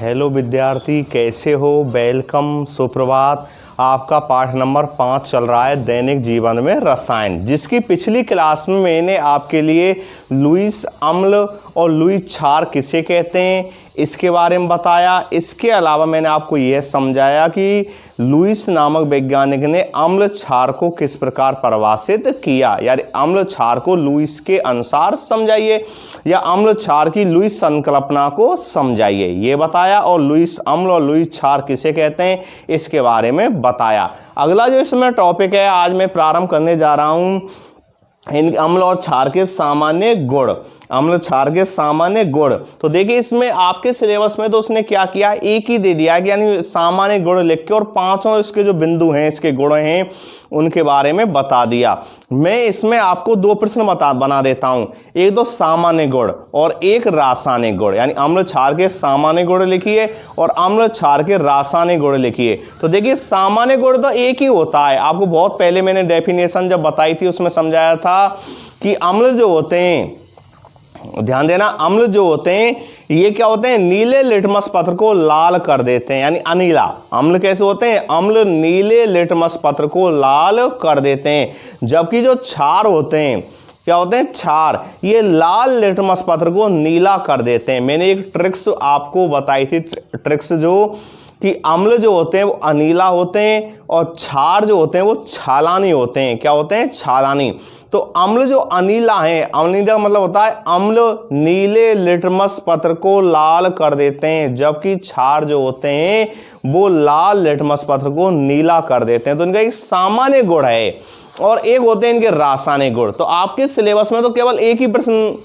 Hello विद्यार्थी, कैसे हो? वेलकम, सुप्रभात। आपका पाठ नंबर 5 चल रहा है दैनिक जीवन में रसायन, जिसकी पिछली क्लास में मैंने आपके लिए लुईस अम्ल और लुईस क्षार किसे कहते हैं इसके बारे में बताया। इसके अलावा मैंने आपको यह समझाया कि लुईस नामक वैज्ञानिक ने अम्ल क्षार को किस प्रकार परिभाषित किया, यानी अम्ल क्षार को लुईस के अनुसार समझाइए या अम्ल क्षार की लुईस संकल्पना को समझाइए, ये बताया। और लुईस अम्ल और लुईस क्षार किसे कहते हैं इसके बारे में बताया। अगला जो इसमें टॉपिक है आज मैं प्रारंभ करने जा रहा हूं, इन अम्ल और क्षार के सामान्य गुण। अम्ल क्षार के सामान्य गुण, तो देखिए इसमें आपके सिलेबस में तो उसने क्या किया, एक ही दे दिया कि यानी सामान्य गुण लिख के और पांचों इसके जो बिंदु हैं, इसके गुण हैं, उनके बारे में बता दिया। मैं इसमें आपको दो प्रश्न बना देता हूं, एक तो सामान्य गुण और एक रासायनिक गुण, यानी अम्ल क्षार के सामान्य गुण लिखिए और अम्ल क्षार के रासायनिक गुण लिखिए। तो देखिए सामान्य गुण तो एक ही होता है, आपको बहुत पहले मैंने डेफिनेशन जब बताई थी उसमें समझाया था कि अम्ल जो होते हैं, ध्यान देना, अम्ल जो होते हैं ये क्या होते हैं, नीले लिटमस पत्र को लाल कर देते हैं, यानी अनीला। अम्ल कैसे होते हैं, अम्ल नीले लिटमस पत्र को लाल कर देते हैं। जबकि जो क्षार होते हैं, क्या होते हैं, क्षार, ये लाल लिटमस पत्र को नीला कर देते हैं। मैंने एक ट्रिक्स आपको बताई थी, ट्रिक्स जो कि अम्ल जो होते हैं वो अनीला होते हैं और क्षार जो होते हैं वो छालानी होते हैं। क्या होते हैं, छालानी। तो अम्ल जो अनीला है, अनीला मतलब होता है अम्ल नीले लिटमस पत्र को लाल कर देते हैं, जबकि क्षार जो होते हैं वो लाल लिटमस पत्र को नीला कर देते हैं। तो इनका एक सामान्य गुण है और एक होते हैं इनके रासायनिक गुण। तो आपके सिलेबस में तो केवल एक ही प्रश्न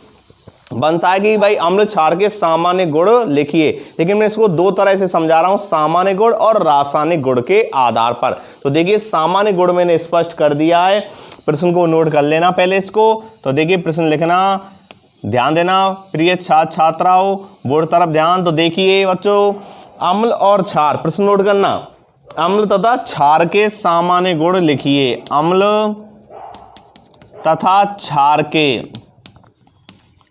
बनता है कि भाई अम्ल क्षार के सामान्य गुण लिखिए, लेकिन मैं इसको दो तरह से समझा रहा हूं, सामान्य गुण और रासायनिक गुण के आधार पर। तो देखिए सामान्य गुण मैंने स्पष्ट कर दिया है, प्रश्न को नोट कर लेना पहले इसको। तो देखिए प्रश्न लिखना, ध्यान देना प्रिय छात्र छात्राओं, बोर्ड तरफ ध्यान। तो देखिए बच्चों, अम्ल और क्षार, प्रश्न नोट करना, अम्ल तथा क्षार के सामान्य गुण लिखिए। अम्ल तथा क्षार के,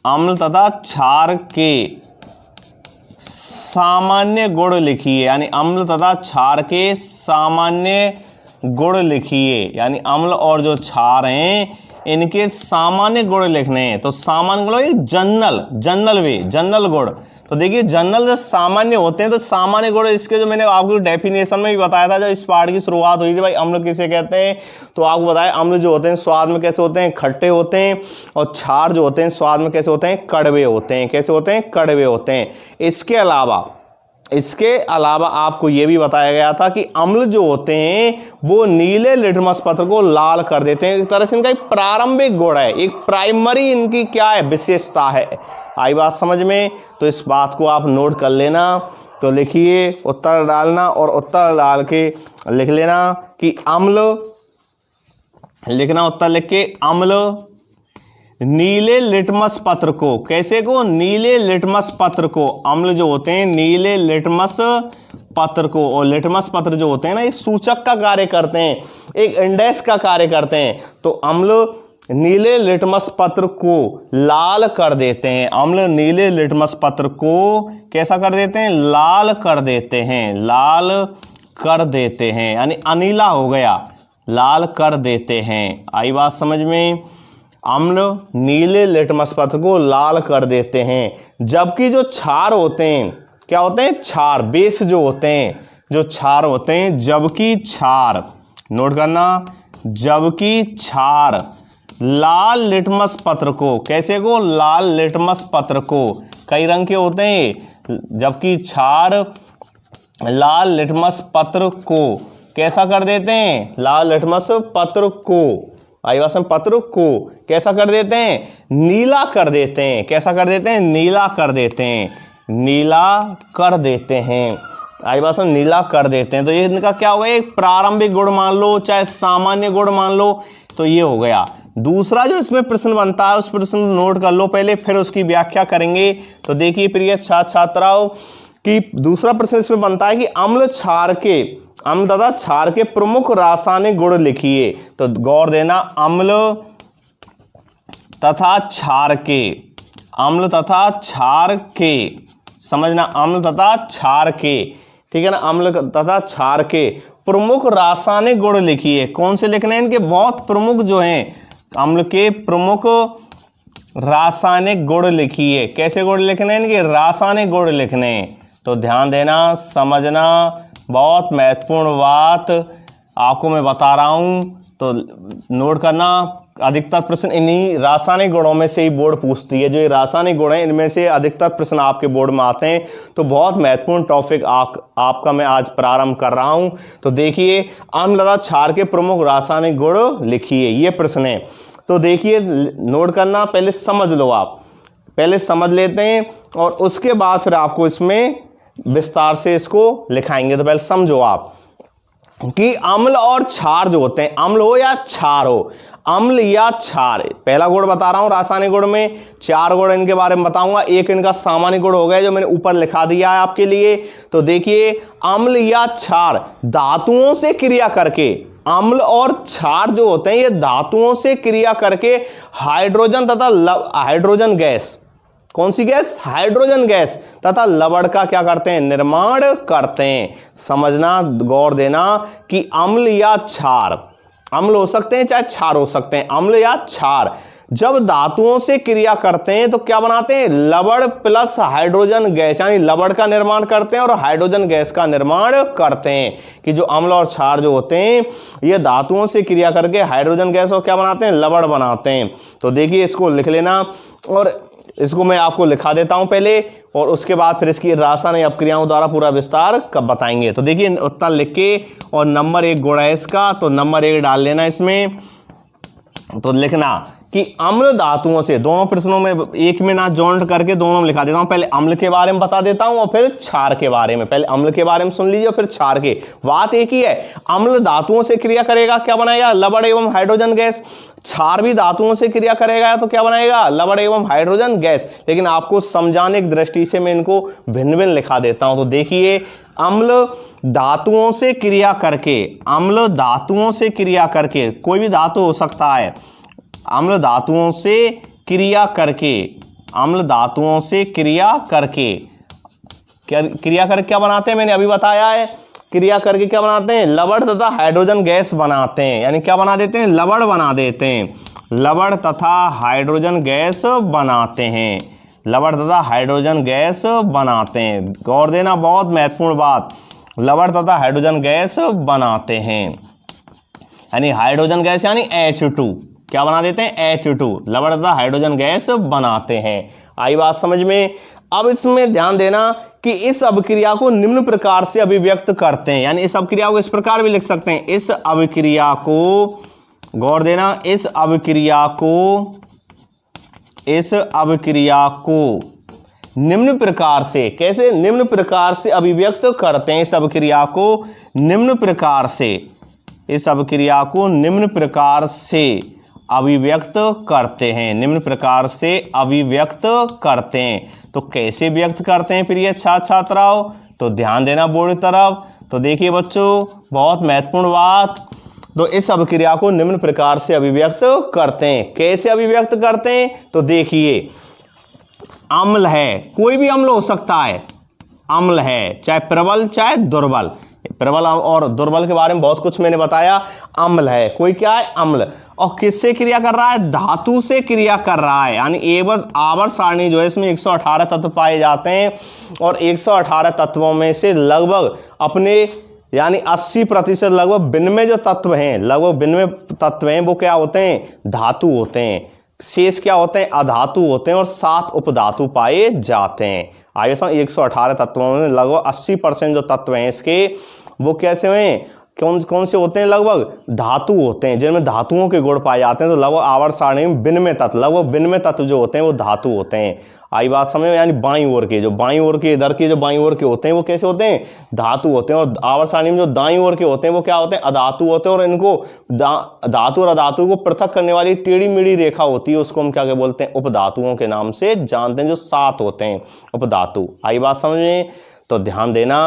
अम्ल तथा क्षार के सामान्य गुण लिखिए, यानी अम्ल तथा क्षार के सामान्य गुण लिखिए, यानी अम्ल और जो क्षार हैं इनके सामान्य गुण लिखने हैं। तो सामान्य गुण जनरल गुण। तो देखिए जनरल जो सामान्य होते हैं, तो सामान्य गुण इसके जो मैंने आपको डेफिनेशन में भी बताया था, जब इस पाठ की शुरुआत हुई थी, भाई अम्ल किसे कहते हैं, तो आपको बताया अम्ल जो होते हैं स्वाद में कैसे होते हैं, खट्टे होते हैं, और क्षार जो होते हैं स्वाद में कैसे होते हैं, कड़वे होते हैं। कैसे होते हैं, कड़वे होते हैं। इसके अलावा आपको यह भी बताया गया था कि अम्ल जो होते हैं वो नीले लिटमस पत्र को लाल कर देते हैं। एक तरह से इनका एक प्रारंभिक गुण है, एक प्राइमरी इनकी क्या है, विशेषता है। आई बात समझ में? तो इस बात को आप नोट कर लेना। तो लिखिए, उत्तर डालना और उत्तर डाल के लिख लेना कि अम्ल, लिखना उत्तर लिख के, अम्ल नीले लिटमस पत्र को, कैसे को, नीले लिटमस पत्र को, अम्ल जो होते हैं नीले लिटमस पत्र को, और लिटमस पत्र जो होते हैं ना ये सूचक का कार्य करते हैं, एक इंडेक्स का कार्य करते हैं। तो अम्ल नीले लिटमस पत्र को लाल कर देते हैं, अम्ल नीले लिटमस पत्र को कैसा कर देते हैं, लाल कर देते हैं, लाल कर देते हैं, यानी अनीला हो गया, लाल कर देते हैं। आई बात समझ में? अम्ल नीले लिटमस पत्र को लाल कर देते हैं। जबकि जो क्षार होते हैं, क्या होते हैं, क्षार, बेस जो होते हैं, जो क्षार होते हैं, जबकि क्षार, नोट करना, जबकि क्षार लाल लिटमस पत्र को, कैसे को, लाल लिटमस पत्र को, कई रंग के होते हैं, जबकि क्षार लाल लिटमस पत्र को कैसा कर देते हैं, लाल लिटमस पत्र को, आईवासन पत्र को कैसा कर देते हैं, नीला कर देते हैं। कैसा कर देते हैं, नीला कर देते हैं, नीला कर देते हैं, आईवासन नीला कर देते हैं। तो ये इनका क्या हो गया, एक प्रारंभिक गुण मान लो चाहे सामान्य गुण मान लो, तो ये हो गया। दूसरा जो इसमें प्रश्न बनता है उस प्रश्न नोट कर लो पहले, फिर उसकी व्याख्या करेंगे। तो देखिए प्रिय छात्र छात्राओं कि दूसरा प्रश्न इसमें बनता है कि अम्ल क्षार के, अम्ल तथा क्षार के प्रमुख रासायनिक गुण लिखिए। तो गौर देना, अम्ल तथा क्षार के, अम्ल तथा क्षार के समझना, अम्ल तथा क्षार के, ठीक है ना, अम्ल तथा क्षार के प्रमुख रासायनिक गुण लिखिए। कौन से लिखने हैं? इनके बहुत प्रमुख जो हैं, अम्ल के प्रमुख रासायनिक गुण लिखिए। कैसे गुण लिखने हैं? इनके रासायनिक गुण लिखने। तो ध्यान देना, समझना, बहुत महत्वपूर्ण बात आपको मैं बता रहा हूं, तो नोट करना। अधिकतर प्रश्न इन्हीं रासायनिक गुणों में से ही बोर्ड पूछती है। जो ये रासायनिक गुण हैं इनमें से अधिकतर प्रश्न आपके बोर्ड में आते हैं। तो बहुत महत्वपूर्ण टॉपिक आपका मैं आज प्रारंभ कर रहा हूं। तो देखिए, अम्ल तथा क्षार के प्रमुख रासायनिक गुण लिखिए, ये प्रश्न है। तो देखिए, नोट करना, पहले समझ लो, आप पहले समझ लेते हैं और उसके बाद फिर आपको इसमें विस्तार से इसको लिखाएंगे। तो पहले समझो आप कि अम्ल और क्षार जो होते हैं, अम्ल हो या क्षार हो, अम्ल या क्षार, पहला गुण बता रहा हूं रासायनिक गुण में, 4 गुण इनके बारे में बताऊंगा। एक इनका सामान्य गुण हो गया जो मैंने ऊपर लिखा दिया है आपके लिए। तो देखिए, अम्ल या क्षार धातुओं से क्रिया करके, अम्ल और क्षार जो होते हैं ये धातुओं से क्रिया करके हाइड्रोजन तथा हाइड्रोजन गैस, कौन सी गैस? हाइड्रोजन गैस तथा लवण का क्या करते हैं? निर्माण करते हैं। समझना, गौर देना कि अम्ल या क्षार, अम्ल हो सकते हैं चाहे क्षार हो सकते हैं, अम्ल या क्षार जब धातुओं से क्रिया करते हैं तो क्या बनाते हैं? लवण प्लस हाइड्रोजन गैस, यानी लवण का निर्माण करते हैं और हाइड्रोजन गैस का निर्माण करते हैं। कि जो अम्ल और क्षार जो होते हैं ये धातुओं से क्रिया करके हाइड्रोजन गैस और क्या बनाते हैं? लवण बनाते हैं। तो देखिए, इसको लिख लेना और इसको मैं आपको लिखा देता हूं पहले, और उसके बाद फिर इसकी रासायनिक अपक्रियाओं द्वारा पूरा विस्तार कब बताएंगे। तो देखिए, उत्तर लिख के और नंबर 1 गुण है इसका, तो नंबर 1 डाल लेना इसमें। तो लिखना कि अम्ल धातुओं से, दोनों प्रश्नों में एक में ना जॉइंट करके दोनों में लिखा देता हूं। पहले अम्ल के बारे में बता देता हूं और फिर क्षार के बारे में। पहले अम्ल के बारे में सुन लीजिए और फिर क्षार के। बात एक ही है, अम्ल धातुओं से क्रिया करेगा, क्या बनाएगा? लवण एवं हाइड्रोजन गैस। क्षार भी धातुओं से क्रिया करेगा तो क्या बनाएगा? लवण एवं हाइड्रोजन गैस। लेकिन आपको समझाने की दृष्टि से मैं इनको भिन्न भिन्न लिखा देता हूं। तो देखिए, अम्ल धातुओं से क्रिया करके, अम्ल धातुओं से क्रिया करके, कोई भी धातु हो सकता है, अम्ल धातुओं से क्रिया करके, अम्ल धातुओं से क्रिया करके क्या बनाते हैं? मैंने अभी बताया है, क्रिया करके क्या बनाते हैं? लवण तथा हाइड्रोजन गैस बनाते हैं। यानी क्या बना देते हैं? लवण बना देते हैं। लवण तथा हाइड्रोजन गैस बनाते हैं, लवण तथा हाइड्रोजन गैस बनाते हैं। गौर देना, बहुत महत्वपूर्ण बात, लवण तथा हाइड्रोजन गैस बनाते हैं। यानी हाइड्रोजन गैस यानी H2, क्या बना देते हैं? H2, लवण तथा हाइड्रोजन गैस बनाते हैं। आई बात समझ में? अब इसमें ध्यान देना कि इस अभिक्रिया को निम्न प्रकार से अभिव्यक्त करते हैं। यानी इस अभिक्रिया को इस प्रकार भी लिख सकते हैं, इस अभिक्रिया को, गौर देना, इस अभिक्रिया को निम्न प्रकार से, कैसे? निम्न प्रकार से अभिव्यक्त करते हैं। इस अभिक्रिया को निम्न प्रकार से, इस अभिक्रिया को निम्न प्रकार से अभिव्यक्त करते हैं, निम्न प्रकार से अभिव्यक्त करते हैं। तो कैसे व्यक्त करते हैं प्रिय छात्र छात्राओं? तो ध्यान देना बोर्ड की तरफ। तो देखिए बच्चों, बहुत महत्वपूर्ण बात, तो इस अभिक्रिया को निम्न प्रकार से अभिव्यक्त करते हैं। कैसे अभिव्यक्त करते हैं? तो देखिए, अम्ल है, कोई भी अम्ल हो सकता है, अम्ल है, चाहे प्रबल चाहे दुर्बल। प्रबल और दुर्बल के बारे में बहुत कुछ मैंने बताया। अम्ल है, कोई क्या है? अम्ल। और किससे क्रिया कर रहा है? धातु से क्रिया कर रहा है। यानी एवज आवर्त सारणी जो है इसमें 118 तत्व पाए जाते हैं और 118 तत्वों में से लगभग अपने यानी 80% लगभग 92 जो तत्व हैं, लगभग 92 तत्व हैं, वो क्या होते हैं? धातु होते हैं। शेष क्या होते हैं? अधातु होते हैं और 7 उपधातु पाए जाते हैं। आगे 118 तत्वों में लगभग 80% जो तत्व हैं इसके, वो कैसे हैं? कौन से होते हैं? लगभग धातु होते हैं, जिनमें धातुओं के गुण पाए जाते हैं। तो लगभग आवर्त सारणी में 92 तत्व, लगभग 92 तत्व जो होते हैं वो धातु होते हैं। आई बात समझ में? यानी बाईं ओर के, जो बाईं ओर के, इधर के जो बाईं ओर के होते हैं वो कैसे होते हैं? धातु होते हैं। और आवर्त सारणी में जो दाईं ओर के होते हैं वो क्या होते हैं? अधातु होते हैं। और इनको धातु और अधातु को पृथक करने वाली टेढ़ी मेढ़ी रेखा होती है, उसको हम क्या बोलते हैं? उपधातुओं के नाम से जानते हैं, जो 7 होते हैं उपधातु। आई बात समझ में? तो ध्यान देना,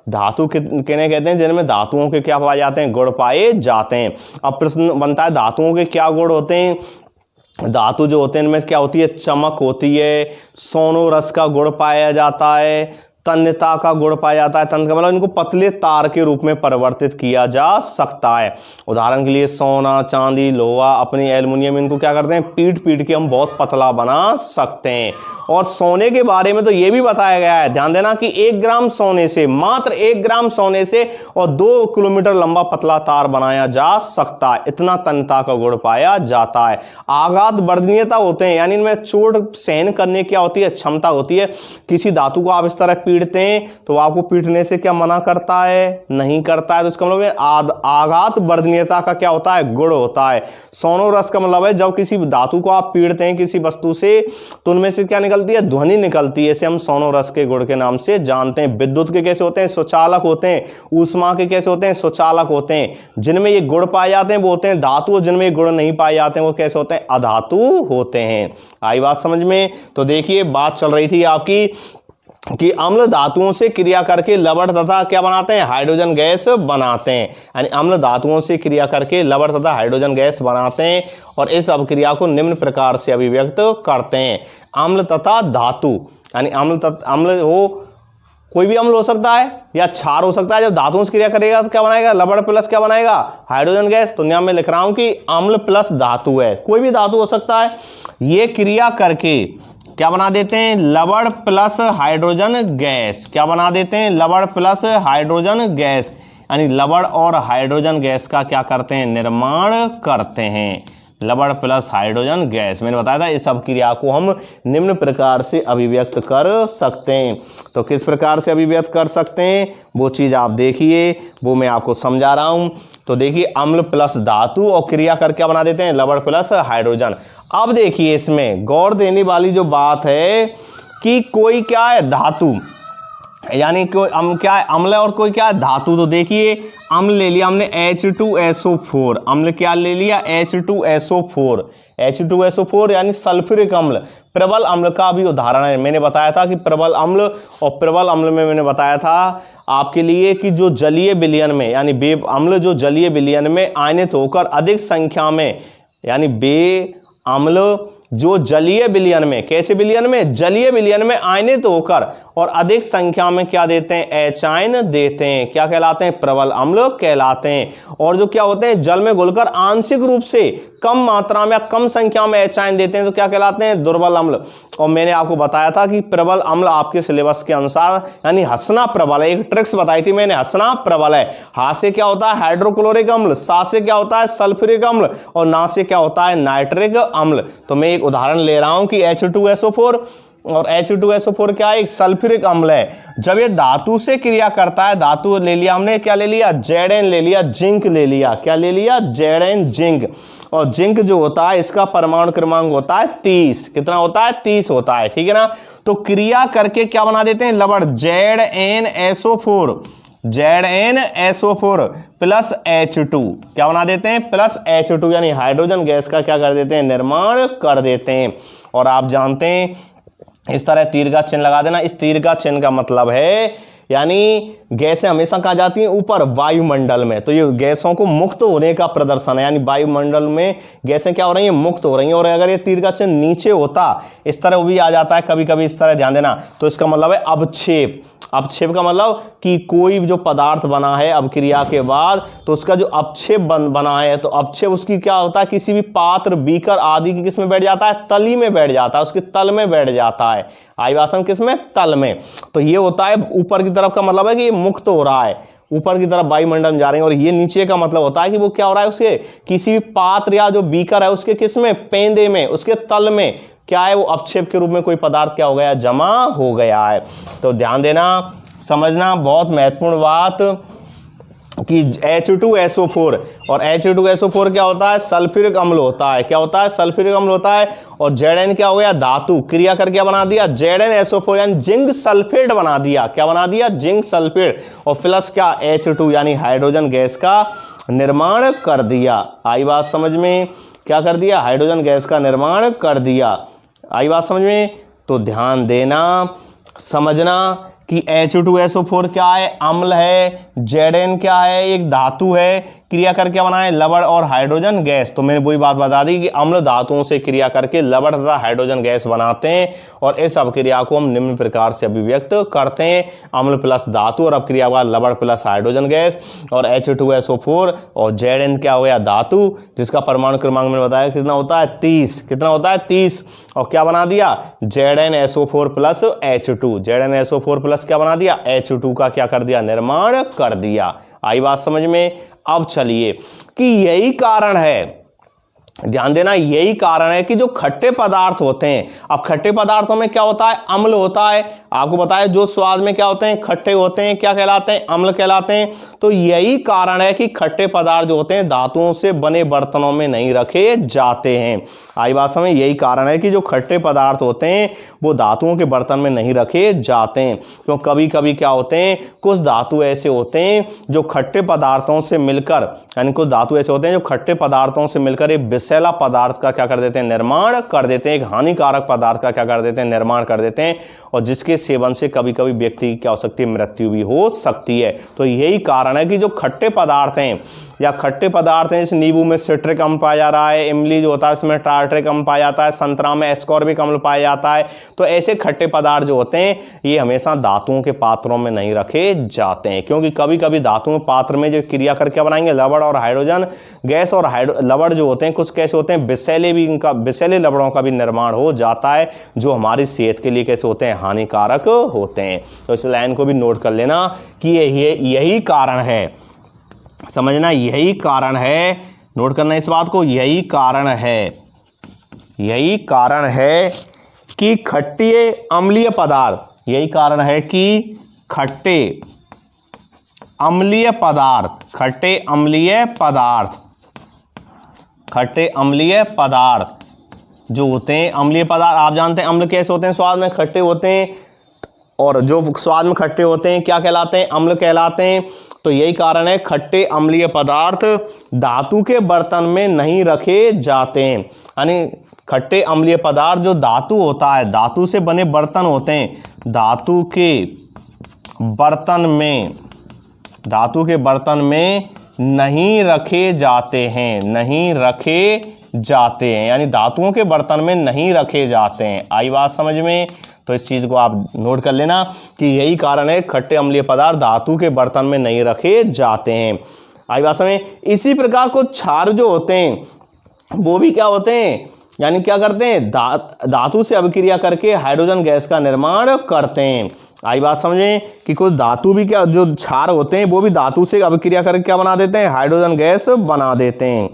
धातु किन्हें कहते हैं? जिनमें धातुओं के क्या पाए जाते हैं? गुण पाए जाते हैं। अब प्रश्न बनता है, धातुओं के क्या गुण होते हैं? धातु जो होते हैं इनमें क्या होती है, चमक होती है, सोनो रस का गुण पाया जाता है, तन्यता का गुण पाया जाता है। तन्य का मतलब इनको पतले तार के रूप में परिवर्तित किया जा सकता है। उदाहरण के लिए सोना, चांदी, लोहा, अपनी एल्युमिनियम, इनको क्या करते हैं, पीट पीट के हम बहुत पतला बना सकते हैं। और सोने के बारे में तो ये भी बताया गया है, ध्यान देना, कि 1 ग्राम सोने से, मात्र 1 ग्राम सोने से और 2 किलोमीटर लंबा पतला तार बनाया जा सकता है। इतना तन्यता का गुण पाया जाता है। आघात वर्धनीयता होते हैं, यानी इनमें चोट सहन करने क्या होती है, क्षमता होती है। किसी धातु को आप इस तरह पीटते हैं तो आपको पीटने से क्या मना करता है, नहीं करता है। तो इसका मतलब है आघात वर्धनीयता का क्या होता है, गुण होता है। सोनोरस का मतलब है जब किसी धातु को आप पीटते हैं किसी वस्तु से तो उनमें से क्या निकलती है, ध्वनि निकलती है। इसे हम सोनोरस के गुण के नाम से जानते हैं। विद्युत के कैसे होते हैं, सुचालक होते हैं। ऊष्मा के कैसे होते हैं, सुचालक होते हैं। जिनमें ये गुण पाए जाते हैं वो होते हैं धातु, जिनमें ये गुण नहीं पाए जाते हैं वो कैसे होते हैं, अधातु होते हैं। आई बात समझ में? तो देखिए बात चल रही थी आपकी कि अम्ल धातुओं से क्रिया करके लवण तथा क्या बनाते हैं, हाइड्रोजन गैस बनाते हैं। यानी अम्ल धातुओं से क्रिया करके लवण तथा हाइड्रोजन गैस बनाते हैं और इस अभिक्रिया को निम्न प्रकार से अभिव्यक्त करते हैं। अम्ल तथा धातु, यानी अम्ल हो, कोई भी अम्ल हो सकता है या क्षार हो सकता है। जब धातुओं से क्रिया करेगा तो क्या बनाएगा, लवण प्लस क्या बनाएगा, हाइड्रोजन गैस। तो यहाँ मैं लिख रहा हूं कि अम्ल प्लस धातु है, कोई भी धातु हो सकता है। ये क्रिया करके क्या बना देते हैं, लवण प्लस हाइड्रोजन गैस। क्या बना देते हैं, लवण प्लस हाइड्रोजन गैस। यानी लवण और हाइड्रोजन गैस का क्या करते हैं, निर्माण करते हैं। लवण प्लस हाइड्रोजन गैस, मैंने बताया था इस अभिक्रिया को हम निम्न प्रकार से अभिव्यक्त कर सकते हैं। तो किस प्रकार से अभिव्यक्त कर सकते हैं वो चीज़ आप देखिए, वो मैं आपको समझा रहा हूं। तो देखिए अम्ल प्लस धातु और क्रिया करके क्या बना देते हैं, लवण प्लस हाइड्रोजन। अब देखिए इसमें गौर देने वाली जो बात है कि कोई क्या है, धातु, यानी कोई क्या है, अम्ल और कोई क्या है, धातु। तो देखिए अम्ल ले लिया हमने H2SO4, अम्ल क्या ले लिया, H2SO4। H2SO4 यानी सल्फ्यूरिक अम्ल, प्रबल अम्ल का भी उदाहरण है। मैंने बताया था कि प्रबल अम्ल, और प्रबल अम्ल में मैंने बताया था आपके लिए कि जो जलीय विलयन में, यानी बे अम्ल जो जलीय विलयन में आयनित होकर अधिक संख्या में, यानी बे अम्ल जो जलीय विलयन में, कैसे विलयन में, जलीय विलयन में आयनित होकर और अधिक संख्या में क्या देते हैं, एच आयन देते हैं, क्या कहलाते हैं, प्रबल अम्ल कहलाते हैं। और जो क्या होते हैं, जल में घुलकर आंशिक रूप से कम मात्रा में या कम संख्या में एच आयन देते हैं तो क्या कहलाते हैं, दुर्बल अम्ल। और मैंने आपको बताया था कि प्रबल अम्ल आपके सिलेबस के अनुसार, यानी हसना प्रबल है, एक ट्रिक्स बताई थी मैंने, हसना प्रबल है। हा से क्या होता है, हाइड्रोक्लोरिक अम्ल, सा से क्या होता है, सल्फ्यूरिक अम्ल, और ना से क्या होता है, नाइट्रिक अम्ल। तो मैं एक उदाहरण ले रहा हूं कि H2SO4, और H2SO4 क्या है, एक सल्फ्यूरिक अम्ल है। जब ये धातु से क्रिया करता है, धातु ले लिया हमने, क्या ले लिया, Zn ले लिया, जिंक ले लिया, क्या ले लिया, Zn जिंक। और जिंक जो होता है इसका परमाणु क्रमांक होता है 30। कितना होता है, 30 होता है, ठीक है ना। तो क्रिया करके क्या बना देते हैं, लवण ZnSO4, ZnSO4 प्लस H2, क्या बना देते हैं, प्लस H2, यानी हाइड्रोजन गैस का क्या कर देते हैं, निर्माण कर देते हैं। और आप जानते हैं इस तरह तीर का चिन्ह लगा देना। इस तीर का चिन्ह का मतलब है, यानी गैसें हमेशा कहाँ जाती हैं, ऊपर, वायुमंडल में। तो ये गैसों को मुक्त होने का प्रदर्शन है, यानी वायुमंडल में गैसें क्या हो रही हैं, मुक्त हो रही हैं। और अगर ये तीर का चिन्ह नीचे होता, इस तरह वो भी आ जाता है कभी कभी, इस तरह ध्यान देना, तो इसका मतलब है अवक्षेप। अवक्षेप का मतलब कि कोई जो पदार्थ बना है अभिक्रिया के बाद, तो उसका जो अवक्षेप बना है, तो अवक्षेप उसकी क्या होता है, किसी भी पात्र, बीकर आदि की किस में बैठ जाता है, तली में बैठ जाता है, उसके तल में बैठ जाता है। आइवासन किस में, तल में। तो ये होता है ऊपर की तरफ का मतलब है कि ये मुक्त हो रहा है, ऊपर की तरफ वायुमंडल में जा रहे हैं। और ये नीचे का मतलब होता है कि वो क्या हो रहा है, उसके किसी भी पात्र या जो बीकर है उसके किस में, पेंदे में, उसके तल में क्या है, वो अवक्षेप के रूप में कोई पदार्थ क्या हो गया, जमा हो गया है। तो ध्यान देना, समझना, बहुत महत्वपूर्ण बात कि H2SO4, और H2SO4 क्या होता है, सल्फ्यूरिक अम्ल होता है। क्या होता है, सल्फ्यूरिक अम्ल होता है। और Zn क्या हो गया, धातु, क्रिया करके क्या बना दिया, ZnSO4 यानी जिंक सल्फेट बना दिया। क्या बना दिया, जिंक सल्फेट। और प्लस क्या, H2 यानी हाइड्रोजन गैस का निर्माण कर दिया। आई बात समझ में, क्या कर दिया, हाइड्रोजन गैस का निर्माण कर दिया। आई बात समझ में। तो ध्यान देना, समझना कि H2SO4 क्या है, अम्ल है, Zn क्या है, एक धातु है, क्रिया करके क्या बनाए, लवण और हाइड्रोजन गैस। तो मैंने वही बात बता दी कि अम्ल धातुओं से क्रिया करके लवण तथा हाइड्रोजन गैस बनाते हैं और इस अभिक्रिया को हम निम्न प्रकार से अभिव्यक्त करते हैं, अम्ल प्लस धातु और अभिक्रिया के बाद लवण प्लस हाइड्रोजन गैस और H2SO4 और Zn क्या हो गया, धातु, जिसका परमाणु क्रमांक मैंने बताया कितना होता है, 30। कितना होता है, 30। और क्या बना दिया, ZnSO4 plus H2, ZnSO4 plus क्या बना दिया, H2 का क्या कर दिया, निर्माण कर दिया। आई बात समझ में। अब चलिए कि यही कारण है, ध्यान देना, यही कारण है कि जो खट्टे पदार्थ होते हैं, अब खट्टे पदार्थों में क्या होता है, अम्ल होता है। आपको बताया जो स्वाद में क्या होते हैं, खट्टे होते हैं, क्या कहलाते हैं, अम्ल कहलाते हैं। तो यही कारण है कि खट्टे पदार्थ जो होते हैं धातुओं से बने बर्तनों में नहीं रखे जाते हैं। आई बात समझ, यही कारण है कि जो खट्टे पदार्थ होते हैं वो धातुओं के बर्तन में नहीं रखे जाते हैं। क्यों, कभी कभी क्या होते हैं, कुछ धातु ऐसे होते हैं जो खट्टे पदार्थों से मिलकर, यानी कुछ धातु ऐसे होते हैं जो खट्टे पदार्थों से मिलकर एक विषैला पदार्थ का क्या कर देते हैं, निर्माण कर देते हैं, एक हानिकारक पदार्थ का क्या कर देते हैं, निर्माण कर देते हैं, और जिसके सेवन से कभी कभी व्यक्ति की क्या हो सकती है, मृत्यु भी हो सकती है। तो यही कारण है कि जो खट्टे पदार्थ हैं या खट्टे पदार्थ हैं, जैसे नींबू में सिट्रिक अम्ल पाया जा रहा है, इमली जो होता है उसमें टार्ट्रिक अम्ल पाया जाता है, संतरा में एस्कॉर्बिक अम्ल पाया जाता है। तो ऐसे खट्टे पदार्थ जो होते हैं ये हमेशा धातुओं के पात्रों में नहीं रखे जाते हैं, क्योंकि कभी कभी धातुओं के पात्र में जो क्रिया करके बनाएंगे लवण और हाइड्रोजन गैस और लवण जो होते हैं कुछ कैसे होते हैं, विषैले भी, इनका विषैले लवणों का भी निर्माण हो जाता है जो हमारी सेहत के लिए कैसे होते हैं, हानिकारक होते हैं। तो इस लाइन को भी नोट कर लेना कि यही कारण है, समझना, यही कारण है, नोट करना इस बात को, यही कारण है कि खट्टे अम्लीय पदार्थ, यही कारण है कि खट्टे अम्लीय पदार्थ जो होते हैं, अम्लीय पदार्थ आप जानते हैं अम्ल कैसे होते हैं, स्वाद में खट्टे होते हैं, और जो स्वाद में खट्टे होते हैं क्या कहलाते हैं, अम्ल कहलाते हैं। तो यही कारण है खट्टे अम्लीय पदार्थ धातु के बर्तन में नहीं रखे जाते हैं, यानी खट्टे अम्लीय पदार्थ जो धातु होता है, धातु से बने बर्तन होते हैं, धातु के बर्तन में नहीं रखे जाते हैं, यानी धातुओं के बर्तन में नहीं रखे जाते हैं। आई बात समझ में। तो इस चीज़ को आप नोट कर लेना कि यही कारण है खट्टे अम्लीय पदार्थ धातु के बर्तन में नहीं रखे जाते हैं। आई बात समझ में। इसी प्रकार कुछ क्षार जो होते हैं वो भी क्या होते हैं, यानी क्या करते हैं, धातु से अभिक्रिया करके हाइड्रोजन गैस का निर्माण करते हैं। आई बात समझें कि कुछ धातु भी क्या, जो क्षार होते हैं वो भी धातु से अभिक्रिया करके क्या बना देते हैं, हाइड्रोजन गैस बना देते हैं।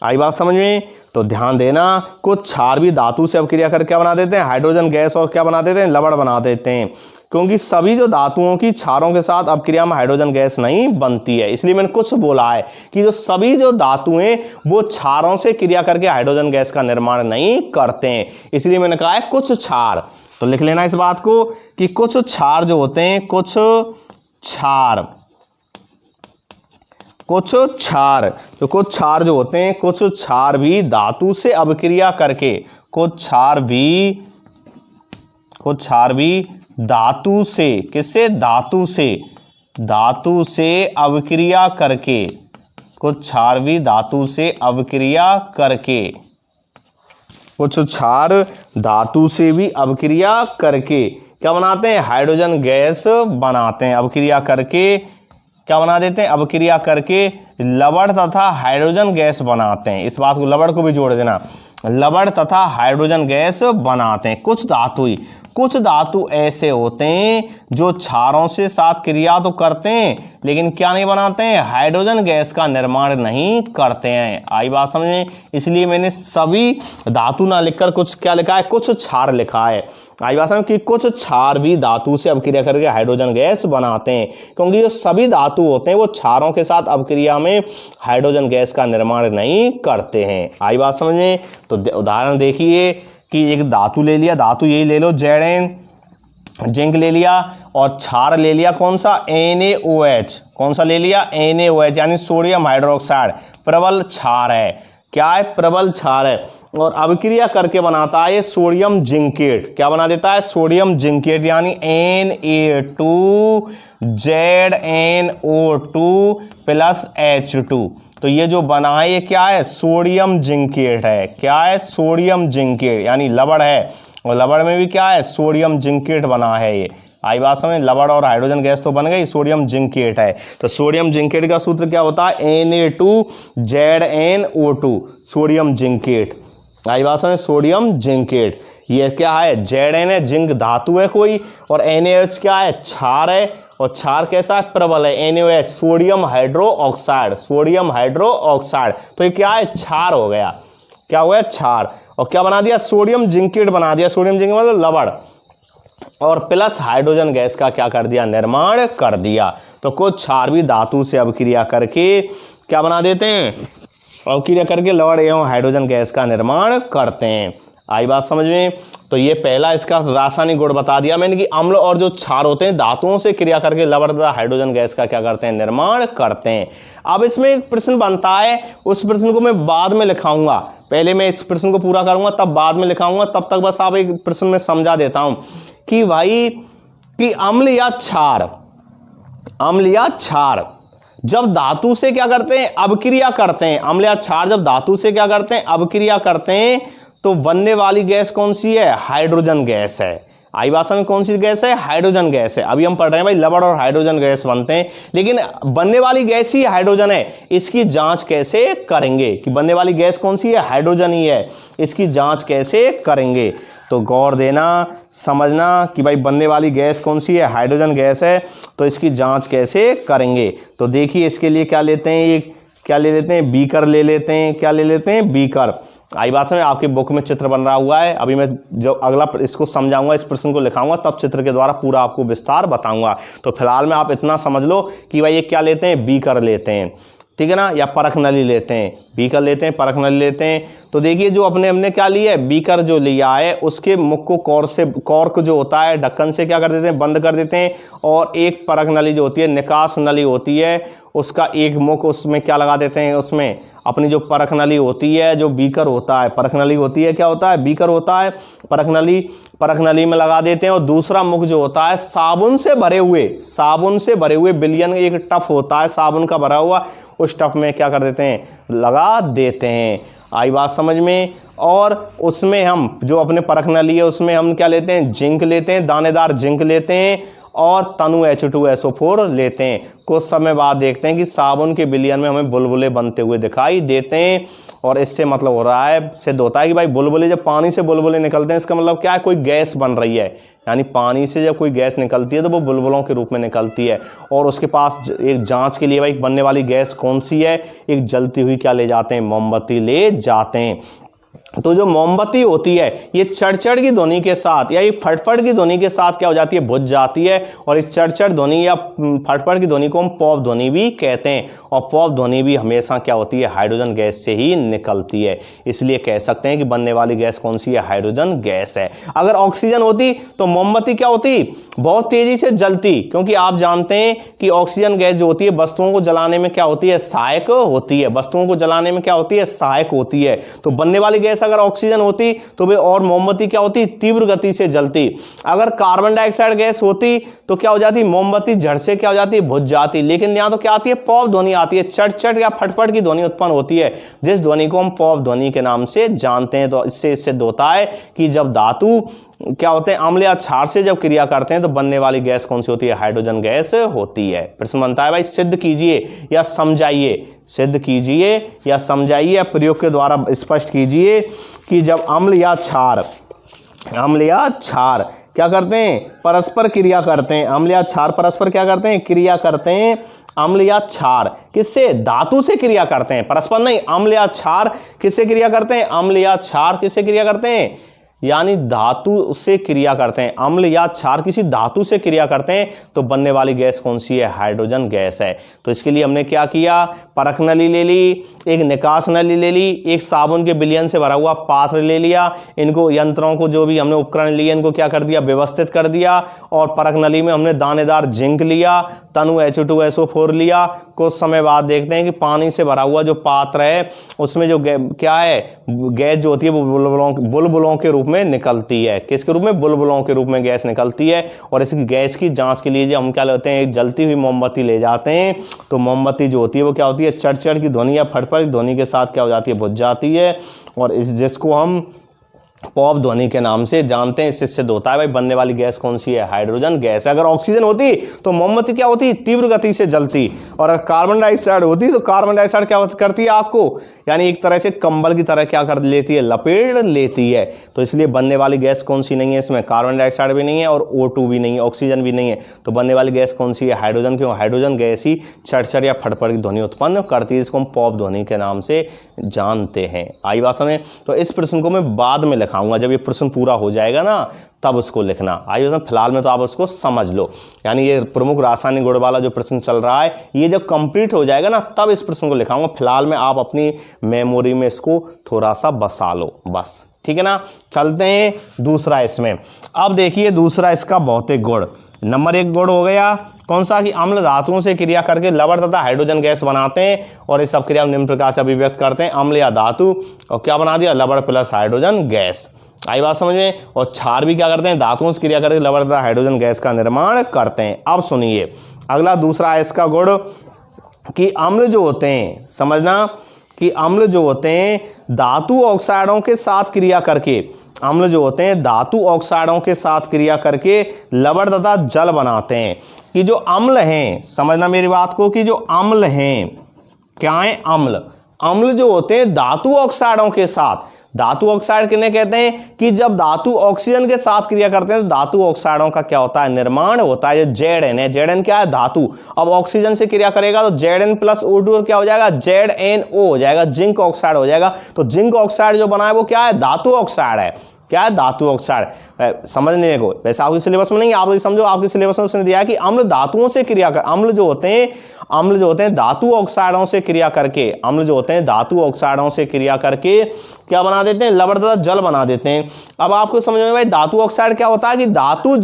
आई बात समझ में। तो ध्यान देना, कुछ क्षार भी धातु से अभिक्रिया करके क्या बना देते हैं, हाइड्रोजन गैस और क्या बना देते हैं, लवण बना देते हैं। क्योंकि सभी जो धातुओं की क्षारों के साथ अभिक्रिया में हाइड्रोजन गैस नहीं बनती है, इसलिए मैंने कुछ बोला है कि जो सभी जो धातुएं वो क्षारों से क्रिया करके हाइड्रोजन गैस का निर्माण नहीं करते हैं, इसलिए मैंने कहा है कुछ क्षार। तो लिख लेना इस बात को कि कुछ क्षार जो होते हैं, कुछ क्षार जो होते हैं, कुछ क्षार भी धातु से अभिक्रिया करके, कुछ क्षार भी धातु से, किससे, धातु से अभिक्रिया करके, कुछ क्षार भी धातु से अभिक्रिया करके, कुछ क्षार धातु से भी अभिक्रिया करके क्या बनाते हैं, हाइड्रोजन गैस बनाते हैं। अभिक्रिया करके क्या बना देते हैं, अभिक्रिया करके लवण तथा हाइड्रोजन गैस बनाते हैं। इस बात को, लवण को भी जोड़ देना, लवण तथा हाइड्रोजन गैस बनाते हैं। कुछ धातु ऐसे होते हैं जो क्षारों से साथ क्रिया तो करते हैं लेकिन क्या नहीं बनाते हैं, हाइड्रोजन गैस का निर्माण नहीं करते हैं। आई बात समझे। इसलिए मैंने सभी धातु ना लिखकर कुछ क्या लिखा है, कुछ क्षार लिखा है। आई बात समझ कि कुछ क्षार भी धातु से अभिक्रिया करके हाइड्रोजन गैस बनाते हैं, क्योंकि जो सभी धातु होते हैं वो क्षारों के साथ अभिक्रिया में हाइड्रोजन गैस का निर्माण नहीं करते हैं। आई बात समझ में। तो उदाहरण देखिए कि एक धातु ले लिया, धातु यही ले लो Zn, जिंक ले लिया, और क्षार ले लिया कौन सा, NaOH, कौन सा ले लिया, NaOH यानी सोडियम हाइड्रोक्साइड, प्रबल क्षार है। क्या है, प्रबल क्षार है। और अभिक्रिया करके बनाता है ये सोडियम जिंकेट। क्या बना देता है? सोडियम जिंकेट, यानी Na2ZnO2 प्लस H2। तो ये जो बना है ये क्या है? सोडियम जिंकेट है। क्या है? सोडियम जिंकेट, यानी लवण है, और लवण में भी क्या है? सोडियम जिंकेट बना है। ये आई बात समझ? लवण और हाइड्रोजन गैस तो बन गई, सोडियम जिंकेट है। तो सोडियम जिंकेट का सूत्र क्या होता है? Na2ZnO2 sodium zincate. आई बात समझ? Sodium zincate. ये क्या है? Zn है, जिंक धातु है कोई, और NaOH क्या है? क्षार है, और क्षार कैसा है? प्रबल है। NaOH sodium hydro oxide, sodium hydro oxide. तो ये क्या है? क्षार हो गया। क्या हो गया? क्षार। और क्या बना दिया? सोडियम जिंकेट बना दिया। सोडियम जिंकेट मतलब लवण, और प्लस हाइड्रोजन गैस का क्या कर दिया? निर्माण कर दिया। तो कुछ क्षार भी धातु से अभिक्रिया करके क्या बना देते हैं? अभिक्रिया करके लवण एवं हाइड्रोजन गैस का निर्माण करते हैं। आई बात समझ में? तो ये पहला इसका रासायनिक गुण बता दिया मैंने कि अम्ल और जो क्षार होते हैं धातुओं से क्रिया करके लवण तथा हाइड्रोजन गैस का क्या करते हैं? निर्माण करते हैं। अब इसमें एक प्रश्न बनता है, उस प्रश्न को मैं बाद में लिखाऊंगा। पहले मैं इस प्रश्न को पूरा करूंगा, तब बाद में लिखाऊंगा। तब तक बस आप एक प्रश्न में समझा देता हूं कि भाई कि अम्ल या क्षार जब धातु से क्या करते हैं? अभिक्रिया करते हैं। अम्ल या क्षार जब धातु से क्या करते हैं? अभिक्रिया करते हैं, तो बनने वाली गैस कौन सी है? हाइड्रोजन गैस है। आई भाषा में कौन सी गैस है? हाइड्रोजन गैस है। अभी हम पढ़ रहे हैं भाई लवण और हाइड्रोजन गैस बनते हैं, लेकिन बनने वाली गैस ही हाइड्रोजन है। इसकी जांच कैसे करेंगे कि बनने वाली गैस कौन सी है? हाइड्रोजन ही है। इसकी जांच कैसे करेंगे? तो गौर देना, समझना कि भाई बनने वाली गैस कौन सी है? हाइड्रोजन गैस है। तो इसकी जांच कैसे करेंगे? तो देखिए इसके लिए क्या लेते हैं? ये क्या ले लेते हैं? बीकर ले लेते हैं। क्या ले लेते हैं? बीकर। आई बात में आपके बुक में चित्र बन रहा हुआ है। अभी मैं जो अगला इसको समझाऊंगा, इस प्रश्न को लिखाऊंगा, तब चित्र के द्वारा पूरा आपको विस्तार बताऊंगा। तो फिलहाल में आप इतना समझ लो कि भाई ये क्या लेते हैं? बीकर लेते हैं, ठीक है ना, या परख नली लेते हैं। बीकर लेते हैं, परख नली लेते हैं। तो देखिए जो हमने क्या लिया है? बीकर जो लिया है उसके मुख को कॉर्क जो होता है ढक्कन से क्या कर देते हैं? बंद कर देते हैं। और एक परख नली जो होती है, निकास नली होती है, उसका एक मुख उसमें क्या लगा देते हैं? उसमें अपनी जो परख नली होती है, जो बीकर होता है, परख नली होती है, क्या होता है? बीकर होता है। परख नली में लगा देते हैं। और दूसरा मुख जो होता है साबुन से भरे हुए बिलियन एक टफ होता है साबुन का भरा हुआ, उस टफ में क्या कर देते हैं? लगा देते हैं। आई बात समझ में? और उसमें हम जो अपने परख नली है उसमें हम क्या लेते हैं? जिंक लेते हैं, दानेदार जिंक लेते हैं, और तनु H2SO4 लेते हैं। कुछ समय बाद देखते हैं कि साबुन के बिलियन में हमें बुलबुले बनते हुए दिखाई देते हैं। और इससे मतलब हो रहा है, सिद्ध होता है कि भाई बुलबुले, जब पानी से बुलबुले निकलते हैं इसका मतलब क्या है? कोई गैस बन रही है। यानी पानी से जब कोई गैस निकलती है तो वो बुलबुलों के रूप में निकलती है। और उसके पास एक जांच के लिए भाई बनने वाली गैस कौन सी है? एक जलती हुई क्या ले जाते हैं? मोमबत्ती ले जाते हैं। तो जो मोमबत्ती होती है ये चड़चड़ की ध्वनि के साथ या ये फटफट की ध्वनि के साथ क्या हो जाती है? बुझ जाती है। और इस चड़चड़ ध्वनि या फटफट की ध्वनि को हम पॉप ध्वनि भी कहते हैं। और पॉप ध्वनि भी हमेशा क्या होती है? हाइड्रोजन गैस से ही निकलती है। इसलिए कह सकते हैं कि बनने वाली गैस कौन सी है? हाइड्रोजन गैस है। अगर ऑक्सीजन होती तो मोमबत्ती क्या होती? बहुत तेजी से जलती, क्योंकि आप जानते हैं कि ऑक्सीजन गैस जो होती है वस्तुओं को जलाने में क्या होती है? सहायक होती है। वस्तुओं को जलाने में क्या होती है? सहायक होती है। तो बनने वाली गैस अगर ऑक्सीजन होती तो वे और मोमबत्ती क्या होती? तीव्र गति से जलती। अगर कार्बन डाइऑक्साइड गैस होती तो क्या हो जाती? मोमबत्ती झट से क्या हो जाती? बुझ जाती। लेकिन यहां तो क्या आती है? पॉप ध्वनि आती है। चट या फटफट की ध्वनि उत्पन्न होती है, जिस ध्वनि को हम पॉप ध्वनि के नाम से जानते हैं। तो इससे सिद्ध होता है कि जब धातु क्या होते हैं? अम्ल या क्षार से जब क्रिया करते हैं तो बनने वाली गैस कौन सी होती है? हाइड्रोजन गैस होती है। प्रश्न बनता है भाई सिद्ध कीजिए या समझाइए। सिद्ध कीजिए या समझाइए, या प्रयोग के द्वारा स्पष्ट कीजिए कि जब अम्ल या क्षार क्या करते हैं? परस्पर क्रिया करते हैं। अम्ल या क्षार परस्पर क्या करते हैं? क्रिया करते हैं। अम्ल या क्षार किससे? धातु से क्रिया करते हैं। परस्पर नहीं, अम्ल या क्षार किससे क्रिया करते हैं? अम्ल या क्षार किससे क्रिया करते हैं? यानी धातु से क्रिया करते हैं, अम्ल या क्षार किसी धातु से क्रिया करते हैं तो बनने वाली गैस कौन सी है? हाइड्रोजन गैस है। तो इसके लिए हमने क्या किया? परख नली ले ली, एक निकास नली ले ली, एक साबुन के विलयन से भरा हुआ पात्र ले लिया, इनको यंत्रों को जो भी हमने उपकरण लिए इनको क्या कर दिया? व्यवस्थित कर दिया। और परख नली में हमने दानेदार जिंक लिया, तनु H2SO4 लिया। कुछ समय बाद देखते हैं कि पानी से भरा हुआ जो पात्र है उसमें जो क्या है? गैस जो होती है वो बुलबुलों के रूप में निकलती है। किसके रूप में? बुलबुलों के रूप में गैस निकलती है। और इस गैस की जांच के लिए जो हम क्या लेते हैं? एक जलती हुई मोमबत्ती ले जाते हैं। तो मोमबत्ती जो होती है वो क्या होती है? चढ़ की ध्वनि या फटफट ध्वनि के साथ क्या हो जाती है? बुझ जाती है। और इस जिसको हम पॉप ध्वनि के नाम से जानते हैं। इससे सिद्ध होता है भाई बनने वाली गैस कौन सी है? Hydrogen gas. अगर ऑक्सीजन होती तो मोमबत्ती क्या होती? तीव्र गति से जलती। और अगर कार्बन डाइऑक्साइड होती तो कार्बन डाइऑक्साइड क्या करती है? आपको यानी एक तरह से कंबल की तरह क्या कर लेती है? लपेट लेती है। तो इसलिए बनने वाली गैस कौन सी नहीं है? इसमें कार्बन डाइऑक्साइड भी नहीं है और O2 भी नहीं है, ऑक्सीजन भी नहीं है। तो बनने वाली गैस कौन सी है? हाइड्रोजन। क्यों? हाइड्रोजन गैस ही चढ़ या फटफट की ध्वनि उत्पन्न करती है, इसको हम पॉप ध्वनि के नाम से जानते हैं। आई बात समझ? तो इस प्रश्न को मैं बाद में लिखाऊंगा, जब ये प्रश्न पूरा हो जाएगा ना तब उसको लिखना। आइए फिलहाल में तो आप उसको समझ लो। यानी ये प्रमुख रासायनिक गुण वाला जो प्रश्न चल रहा है ये जब कंप्लीट हो जाएगा ना तब इस प्रश्न को लिखाऊंगा। फिलहाल में आप अपनी मेमोरी में इसको थोड़ा सा बसा लो बस, ठीक है ना। चलते हैं दूसरा इसमें। अब देखिए दूसरा इसका भौतिक गुण। नंबर 1 गुण हो गया कौन सा? कि अम्ल धातुओं से क्रिया करके लवण तथा हाइड्रोजन गैस बनाते हैं और इस सब क्रिया निम्न प्रकार से अभिव्यक्त करते हैं। अम्ल या धातु और क्या बना दिया? लवण प्लस हाइड्रोजन गैस। आई बात समझ में? और क्षार भी क्या करते हैं? धातुओं से क्रिया करके लवण तथा हाइड्रोजन गैस का निर्माण करते हैं। अब सुनिए अगला दूसरा है इसका गुण कि अम्ल जो होते हैं, समझना कि अम्ल जो होते हैं धातु ऑक्साइडों के साथ क्रिया करके, अम्ल जो होते हैं धातु ऑक्साइडों के साथ क्रिया करके लवण तथा जल बनाते हैं। कि जो अम्ल हैं, समझना मेरी बात को, कि जो अम्ल हैं क्या है? अम्ल। अम्ल जो होते हैं धातु ऑक्साइडों के साथ, धातु ऑक्साइड किन्हें कहते हैं? कि जब धातु ऑक्सीजन के साथ क्रिया करते हैं तो धातु ऑक्साइडों का क्या होता है? निर्माण होता है। जो Zn है, Zn क्या है? धातु। अब ऑक्सीजन से क्रिया करेगा तो Zn प्लस O2 और क्या हो जाएगा? ZnO हो जाएगा, जिंक ऑक्साइड हो जाएगा। तो जिंक ऑक्साइड जो बना है वो क्या है? धातु ऑक्साइड है। क्या है? धातु ऑक्साइड। समझने को वैसे आपके सिलेबस में नहीं, आप समझो आपके सिलेबस में उसने दिया है कि अम्ल धातुओं से क्रिया कर, अम्ल जो होते हैं धातु ऑक्साइडों से क्रिया करके, अम्ल जो होते हैं धातु ऑक्साइडों से क्रिया करके क्या बना देते हैं? लवण तथा जल बना देते हैं। अब आपको समझ में भाई धातु ऑक्साइड क्या होता है? कि धातु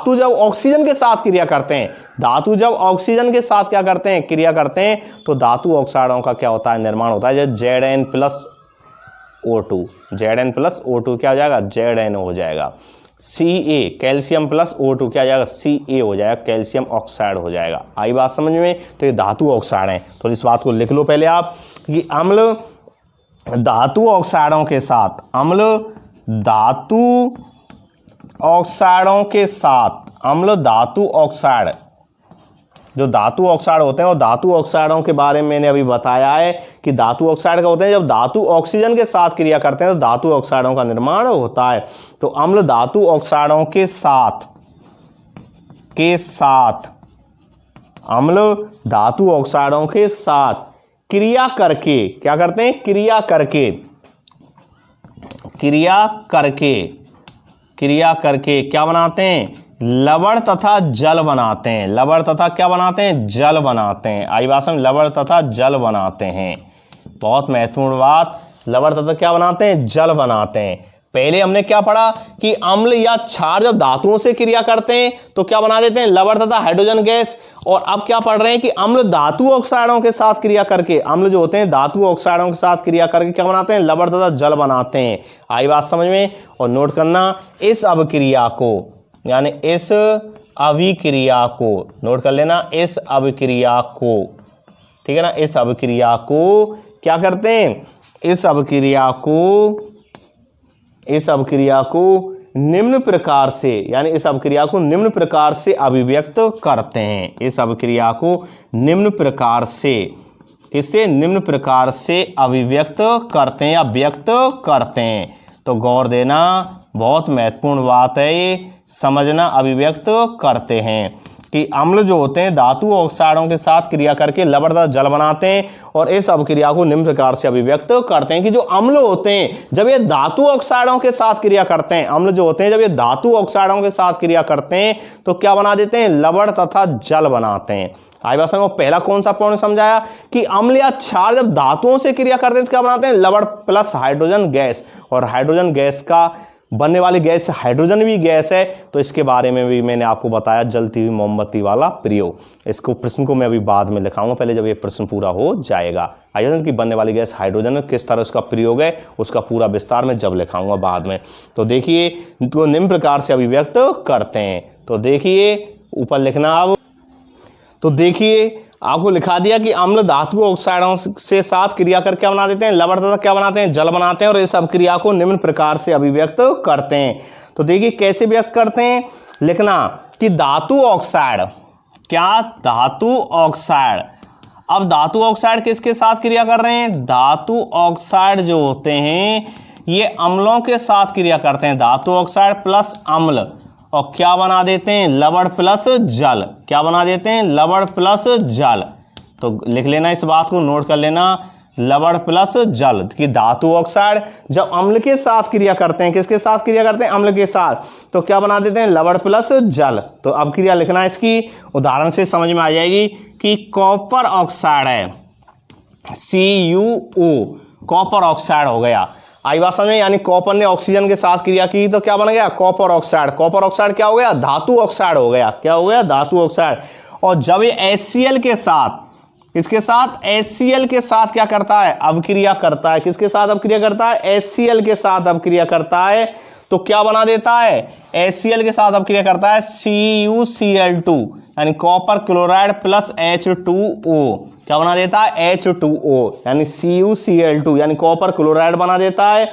जब ऑक्सीजन के साथ क्रिया करते हैं, धातु जब ऑक्सीजन के साथ क्या करते हैं? क्रिया करते हैं तो धातु ऑक्साइडों का क्या होता है? निर्माण होता है। जब Zn प्लस O2 क्या हो जाएगा? ZnO हो जाएगा। Ca कैल्शियम प्लस O2 क्या हो जाएगा? Ca हो जाएगा, कैल्शियम ऑक्साइड हो जाएगा। आई बात समझ में? तो ये धातु ऑक्साइड हैं। तो इस बात को लिख लो पहले आप कि अम्ल धातु ऑक्साइडों के साथ, अम्ल धातु ऑक्साइडों के साथ, अम्ल धातु ऑक्साइड, जो धातु ऑक्साइड होते हैं और धातु ऑक्साइडों के बारे में मैंने अभी बताया है कि धातु ऑक्साइड का होते हैं जब धातु ऑक्सीजन के साथ क्रिया करते हैं तो धातु ऑक्साइडों का निर्माण होता है। तो अम्ल धातु ऑक्साइडों के साथ अम्ल धातु ऑक्साइडों के साथ क्रिया करके क्या करते हैं? क्रिया करके क्या बनाते हैं? लवण तथा जल बनाते हैं। लवण तथा क्या बनाते हैं? जल बनाते हैं। आई बात समझ? लवण तथा जल बनाते हैं। बहुत महत्वपूर्ण बात, लवण तथा क्या बनाते हैं? जल बनाते हैं। पहले हमने क्या पढ़ा कि अम्ल या क्षार जब धातुओं से क्रिया करते हैं तो क्या बना देते हैं? लवण तथा हाइड्रोजन गैस। और अब क्या पढ़ रहे हैं कि अम्ल धातु ऑक्साइडों के साथ क्रिया करके, अम्ल जो होते हैं धातु ऑक्साइडों के साथ क्रिया करके क्या बनाते हैं? लवण तथा जल बनाते हैं। आई बात समझ में? और नोट करना इस अभिक्रिया को, यानी इस अभिक्रिया को नोट कर लेना, इस अभिक्रिया को, ठीक है ना। इस अभिक्रिया को क्या करते हैं? इस अभिक्रिया को निम्न प्रकार से, यानी इस अभिक्रिया को निम्न प्रकार से अभिव्यक्त करते हैं। इस अभिक्रिया को निम्न प्रकार से, किससे? निम्न प्रकार से अभिव्यक्त करते हैं या व्यक्त करते हैं। तो गौर देना, बहुत महत्वपूर्ण बात है ये, समझना। अभिव्यक्त करते हैं। कि अम्ल जो होते हैं धातु ऑक्साइडों के साथ क्रिया करके लवण तथा जल बनाते हैं और इस अभिक्रिया को निम्न प्रकार से अभिव्यक्त करते हैं कि जो अम्ल होते हैं जब ये धातु ऑक्साइडों के साथ क्रिया करते हैं, अम्ल जो होते हैं जब ये धातु ऑक्साइडों के साथ क्रिया करते हैं तो क्या बना देते हैं, लवण तथा जल बनाते हैं। आई बात समझ में। पहला कौन सा पॉइंट समझाया कि अम्ल या क्षार जब धातुओं से क्रिया करते हैं तो क्या बनाते हैं, लवण प्लस हाइड्रोजन गैस, और हाइड्रोजन गैस का बनने वाली गैस हाइड्रोजन भी गैस है, तो इसके बारे में भी मैंने आपको बताया जलती हुई मोमबत्ती वाला प्रयोग। इसको प्रश्न को मैं अभी बाद में लिखाऊंगा, पहले जब ये प्रश्न पूरा हो जाएगा। हाइड्रोजन की बनने वाली गैस हाइड्रोजन, किस तरह उसका प्रयोग है उसका पूरा विस्तार में जब लिखाऊंगा बाद में। तो देखिए तो निम्न प्रकार से अभिव्यक्त करते हैं। तो देखिए ऊपर लिखना अब, तो देखिए आपको लिखा दिया कि अम्ल धातु ऑक्साइडों से साथ क्रिया करके क्या बना देते हैं, लवण तथा क्या बनाते हैं, जल बनाते हैं और इस अभिक्रिया को निम्न प्रकार से अभिव्यक्त करते हैं। तो देखिए कैसे व्यक्त करते हैं, लिखना कि धातु ऑक्साइड, क्या धातु ऑक्साइड, अब धातु ऑक्साइड किसके साथ क्रिया कर रहे हैं, धातु ऑक्साइड जो होते हैं ये अम्लों के साथ क्रिया करते हैं, धातु ऑक्साइड प्लस अम्ल, और क्या बना देते हैं, लवण प्लस जल, क्या बना देते हैं, लवण प्लस जल। तो लिख लेना, इस बात को नोट कर लेना, लवण प्लस जल कि धातु ऑक्साइड जब अम्ल के साथ क्रिया करते हैं, किसके साथ क्रिया करते हैं, अम्ल के साथ, तो क्या बना देते हैं, लवण प्लस जल। तो अब क्रिया लिखना है इसकी, उदाहरण से समझ में आ जाएगी कि कॉपर ऑक्साइड है, CuO, कॉपर ऑक्साइड हो गया। आई बात समझ में, यानी कॉपर ने ऑक्सीजन के साथ क्रिया की तो क्या बन गया, कॉपर ऑक्साइड। कॉपर ऑक्साइड क्या हो गया, धातु ऑक्साइड हो गया, क्या हो गया, धातु ऑक्साइड। और जब ये HCl के साथ, इसके साथ HCl के साथ क्या करता है, अभिक्रिया करता है, किसके साथ अभिक्रिया करता है, HCl के साथ अभिक्रिया करता है, तो क्या बना देता है, HCl के साथ अभिक्रिया करता है CuCl2, यानी कॉपर क्लोराइड प्लस H2O, क्या बना देता है, H2O, यानी CuCl2, यानी कॉपर क्लोराइड बना देता है।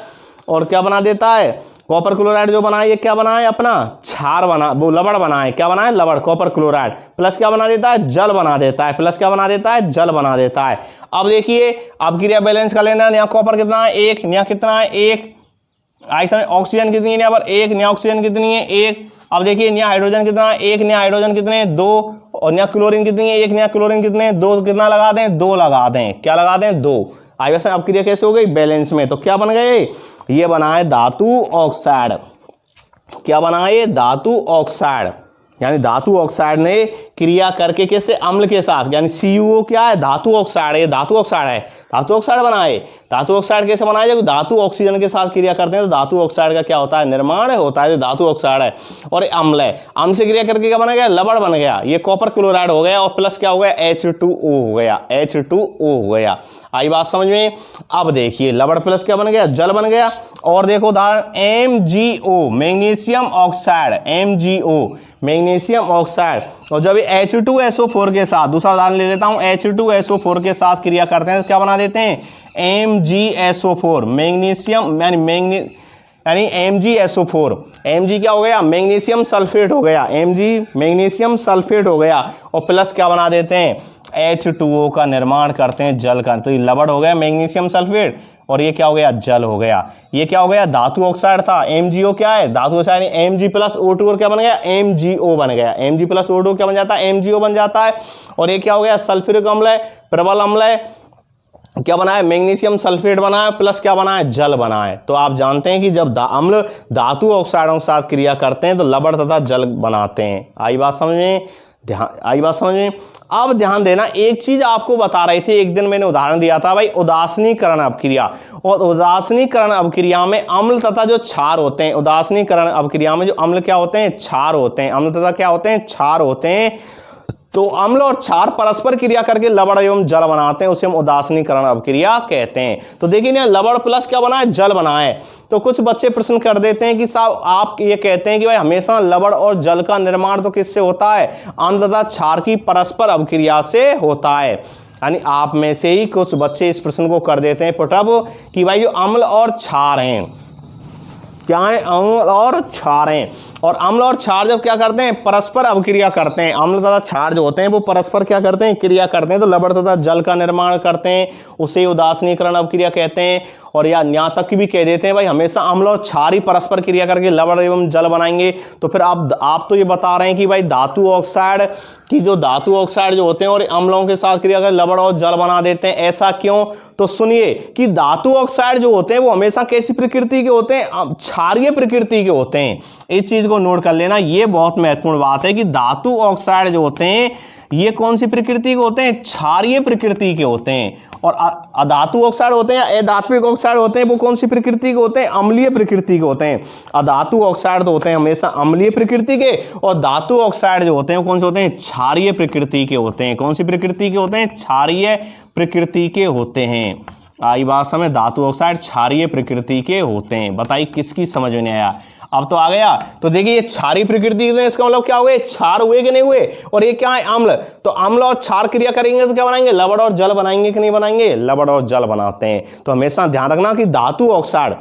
और क्या बना देता है, कॉपर क्लोराइड जो बनाए ये क्या बनाए, अपना क्षार बना, वो लवण बनाए, क्या बनाए, लवण, कॉपर क्लोराइड प्लस क्या बना देता है, जल बना देता है, प्लस क्या बना देता है, जल बना देता है। अब देखिए अब क्रिया बैलेंस कर लेना, यहाँ कॉपर कितना है, 1, यहाँ कितना है, 1, आई समय ऑक्सीजन कितनी है, यहाँ पर 1, यहाँ ऑक्सीजन कितनी है, 1। अब देखिए यहाँ हाइड्रोजन कितना है, 1, यहाँ हाइड्रोजन कितने हैं, 2, और यहाँ क्लोरीन कितनी है, 1, यहाँ क्लोरीन कितने हैं, 2, कितना लगा दें, 2 लगा दें, क्या लगा दें, 2। आई वैसे अब क्रिया कैसे हो गई, बैलेंस में। तो क्या बन गए, ये बनाए धातु ऑक्साइड, क्या बनाए, धातु ऑक्साइड, यानी धातु ऑक्साइड ने क्रिया करके कैसे, अम्ल के साथ, यानी CuO क्या है, धातु ऑक्साइड है, धातु ऑक्साइड है, धातु ऑक्साइड बनाए। धातु ऑक्साइड कैसे बनाए, जब धातु ऑक्सीजन के साथ क्रिया करते हैं तो धातु ऑक्साइड का क्या होता है, निर्माण होता है, जो धातु ऑक्साइड है। और ये अम्ल है, अम्ल से क्रिया करके क्या बना गया, लवण बन गया, ये कॉपर क्लोराइड हो गया, और प्लस क्या हो गया, H2O हो गया, H2O हो गया। आई बात समझ में। अब देखिए लवण प्लस क्या बन गया, जल बन गया। और देखो उदाहरण MgO, magnesium oxide, MgO magnesium oxide, और जब ये H2SO4 के साथ, दूसरा उदाहरण ले लेता हूं, H2SO4 के साथ क्रिया करते हैं तो क्या बना देते हैं, MgSO4 मैग्नीशियम, यानी MgSO4, Mg क्या हो गया, मैग्नीशियम सल्फेट हो गया, Mg मैग्नीशियम सल्फेट हो गया, और प्लस क्या बना देते हैं, H2O का निर्माण करते हैं, जल का। तो ये लवण हो गया मैग्नीशियम सल्फेट, और ये क्या हो गया, जल हो गया। ये क्या हो गया, धातु ऑक्साइड था, MgO क्या है, धातु ऑक्साइड, Mg प्लस O2 और क्या बन गया, MgO बन गया, Mg प्लस O2 क्या बन जाता है, MgO बन जाता है। और ये क्या हो गया, सल्फ्यूरिक अम्ल है, प्रबल अम्ल है, क्या बना है, मैग्नीशियम सल्फेट बना है, प्लस क्या बना है, जल बना है। तो आप जानते हैं कि जब अम्ल धातु ऑक्साइडों के साथ क्रिया करते हैं तो लवण तथा जल बनाते हैं। आई बात समझ में, आई बात समझ में। अब ध्यान देना, एक चीज आपको बता रही थी, एक दिन मैंने उदाहरण दिया था भाई, उदासीनीकरण अभिक्रिया। और उदासीनीकरण अभिक्रिया में अम्ल तथा जो क्षार होते हैं, उदासीनीकरण अभिक्रिया में जो अम्ल क्या होते हैं, क्षार होते हैं, अम्ल तथा क्या होते हैं, क्षार होते हैं। तो अम्ल और क्षार परस्पर क्रिया करके लवण एवं जल बनाते हैं, उसे हम उदासीनीकरण अभिक्रिया कहते हैं। तो देखिए ना, लवण प्लस क्या बना है, जल बना है। तो कुछ बच्चे प्रश्न कर देते हैं कि साहब आप ये कहते हैं कि भाई हमेशा लवण और जल का निर्माण तो किससे होता है, अम्ल तथा क्षार की परस्पर अभिक्रिया से होता है। यानी आप में से ही कुछ बच्चे इस प्रश्न को कर देते हैं पुटअप कि भाई जो अम्ल और क्षार हैं, क्या है, अम्ल और क्षार हैं, और अम्ल और क्षार जब क्या करते हैं, परस्पर अभिक्रिया करते हैं, अम्ल तथा क्षार जो होते हैं वो परस्पर क्या करते हैं, क्रिया करते हैं, तो लवण तथा जल का निर्माण करते हैं, उसे उदासीनीकरण अभिक्रिया कहते हैं। और या यहाँ तक कि भी कह देते हैं भाई हमेशा अम्ल और क्षार ही परस्पर क्रिया करके लवण एवं जल बनाएंगे। तो फिर आप तो ये बता रहे हैं कि भाई धातु ऑक्साइड की जो धातु ऑक्साइड जो होते हैं और अम्लों के साथ क्रिया कर लवण और जल बना देते हैं, ऐसा क्यों? तो सुनिए कि धातु ऑक्साइड जो होते हैं वो हमेशा कैसी प्रकृति के होते हैं, क्षारीय प्रकृति के होते हैं। इस चीज को नोट कर लेना, ये बहुत महत्वपूर्ण बात है कि धातु ऑक्साइड जो होते हैं ये कौन सी प्रकृति के होते हैं, क्षारीय प्रकृति के होते हैं। और अधातु ऑक्साइड होते हैं, अधात्विक ऑक्साइड होते हैं, वो कौन सी प्रकृति के होते हैं, अम्लीय प्रकृति के होते हैं। अधातु ऑक्साइड तो होते हैं हमेशा अम्लीय प्रकृति के, और धातु ऑक्साइड जो होते हैं वो कौन से होते हैं, क्षारीय प्रकृति के होते हैं। कौन सी प्रकृति के होते हैं, क्षारीय प्रकृति के होते हैं। आई बात समझ, धातु ऑक्साइड क्षारीय प्रकृति के होते हैं। बताइए किसकी समझ में नहीं आया? अब तो आ गया। तो देखिए ये क्षारीय प्रकृति के, इसका मतलब क्या हुए, क्षार हुए कि नहीं हुए, और ये क्या है, अम्ल। तो अम्ल और क्षार क्रिया करेंगे तो क्या बनाएंगे, लवण और जल बनाएंगे कि नहीं बनाएंगे, लवण और जल बनाते हैं। तो हमेशा ध्यान रखना कि धातु ऑक्साइड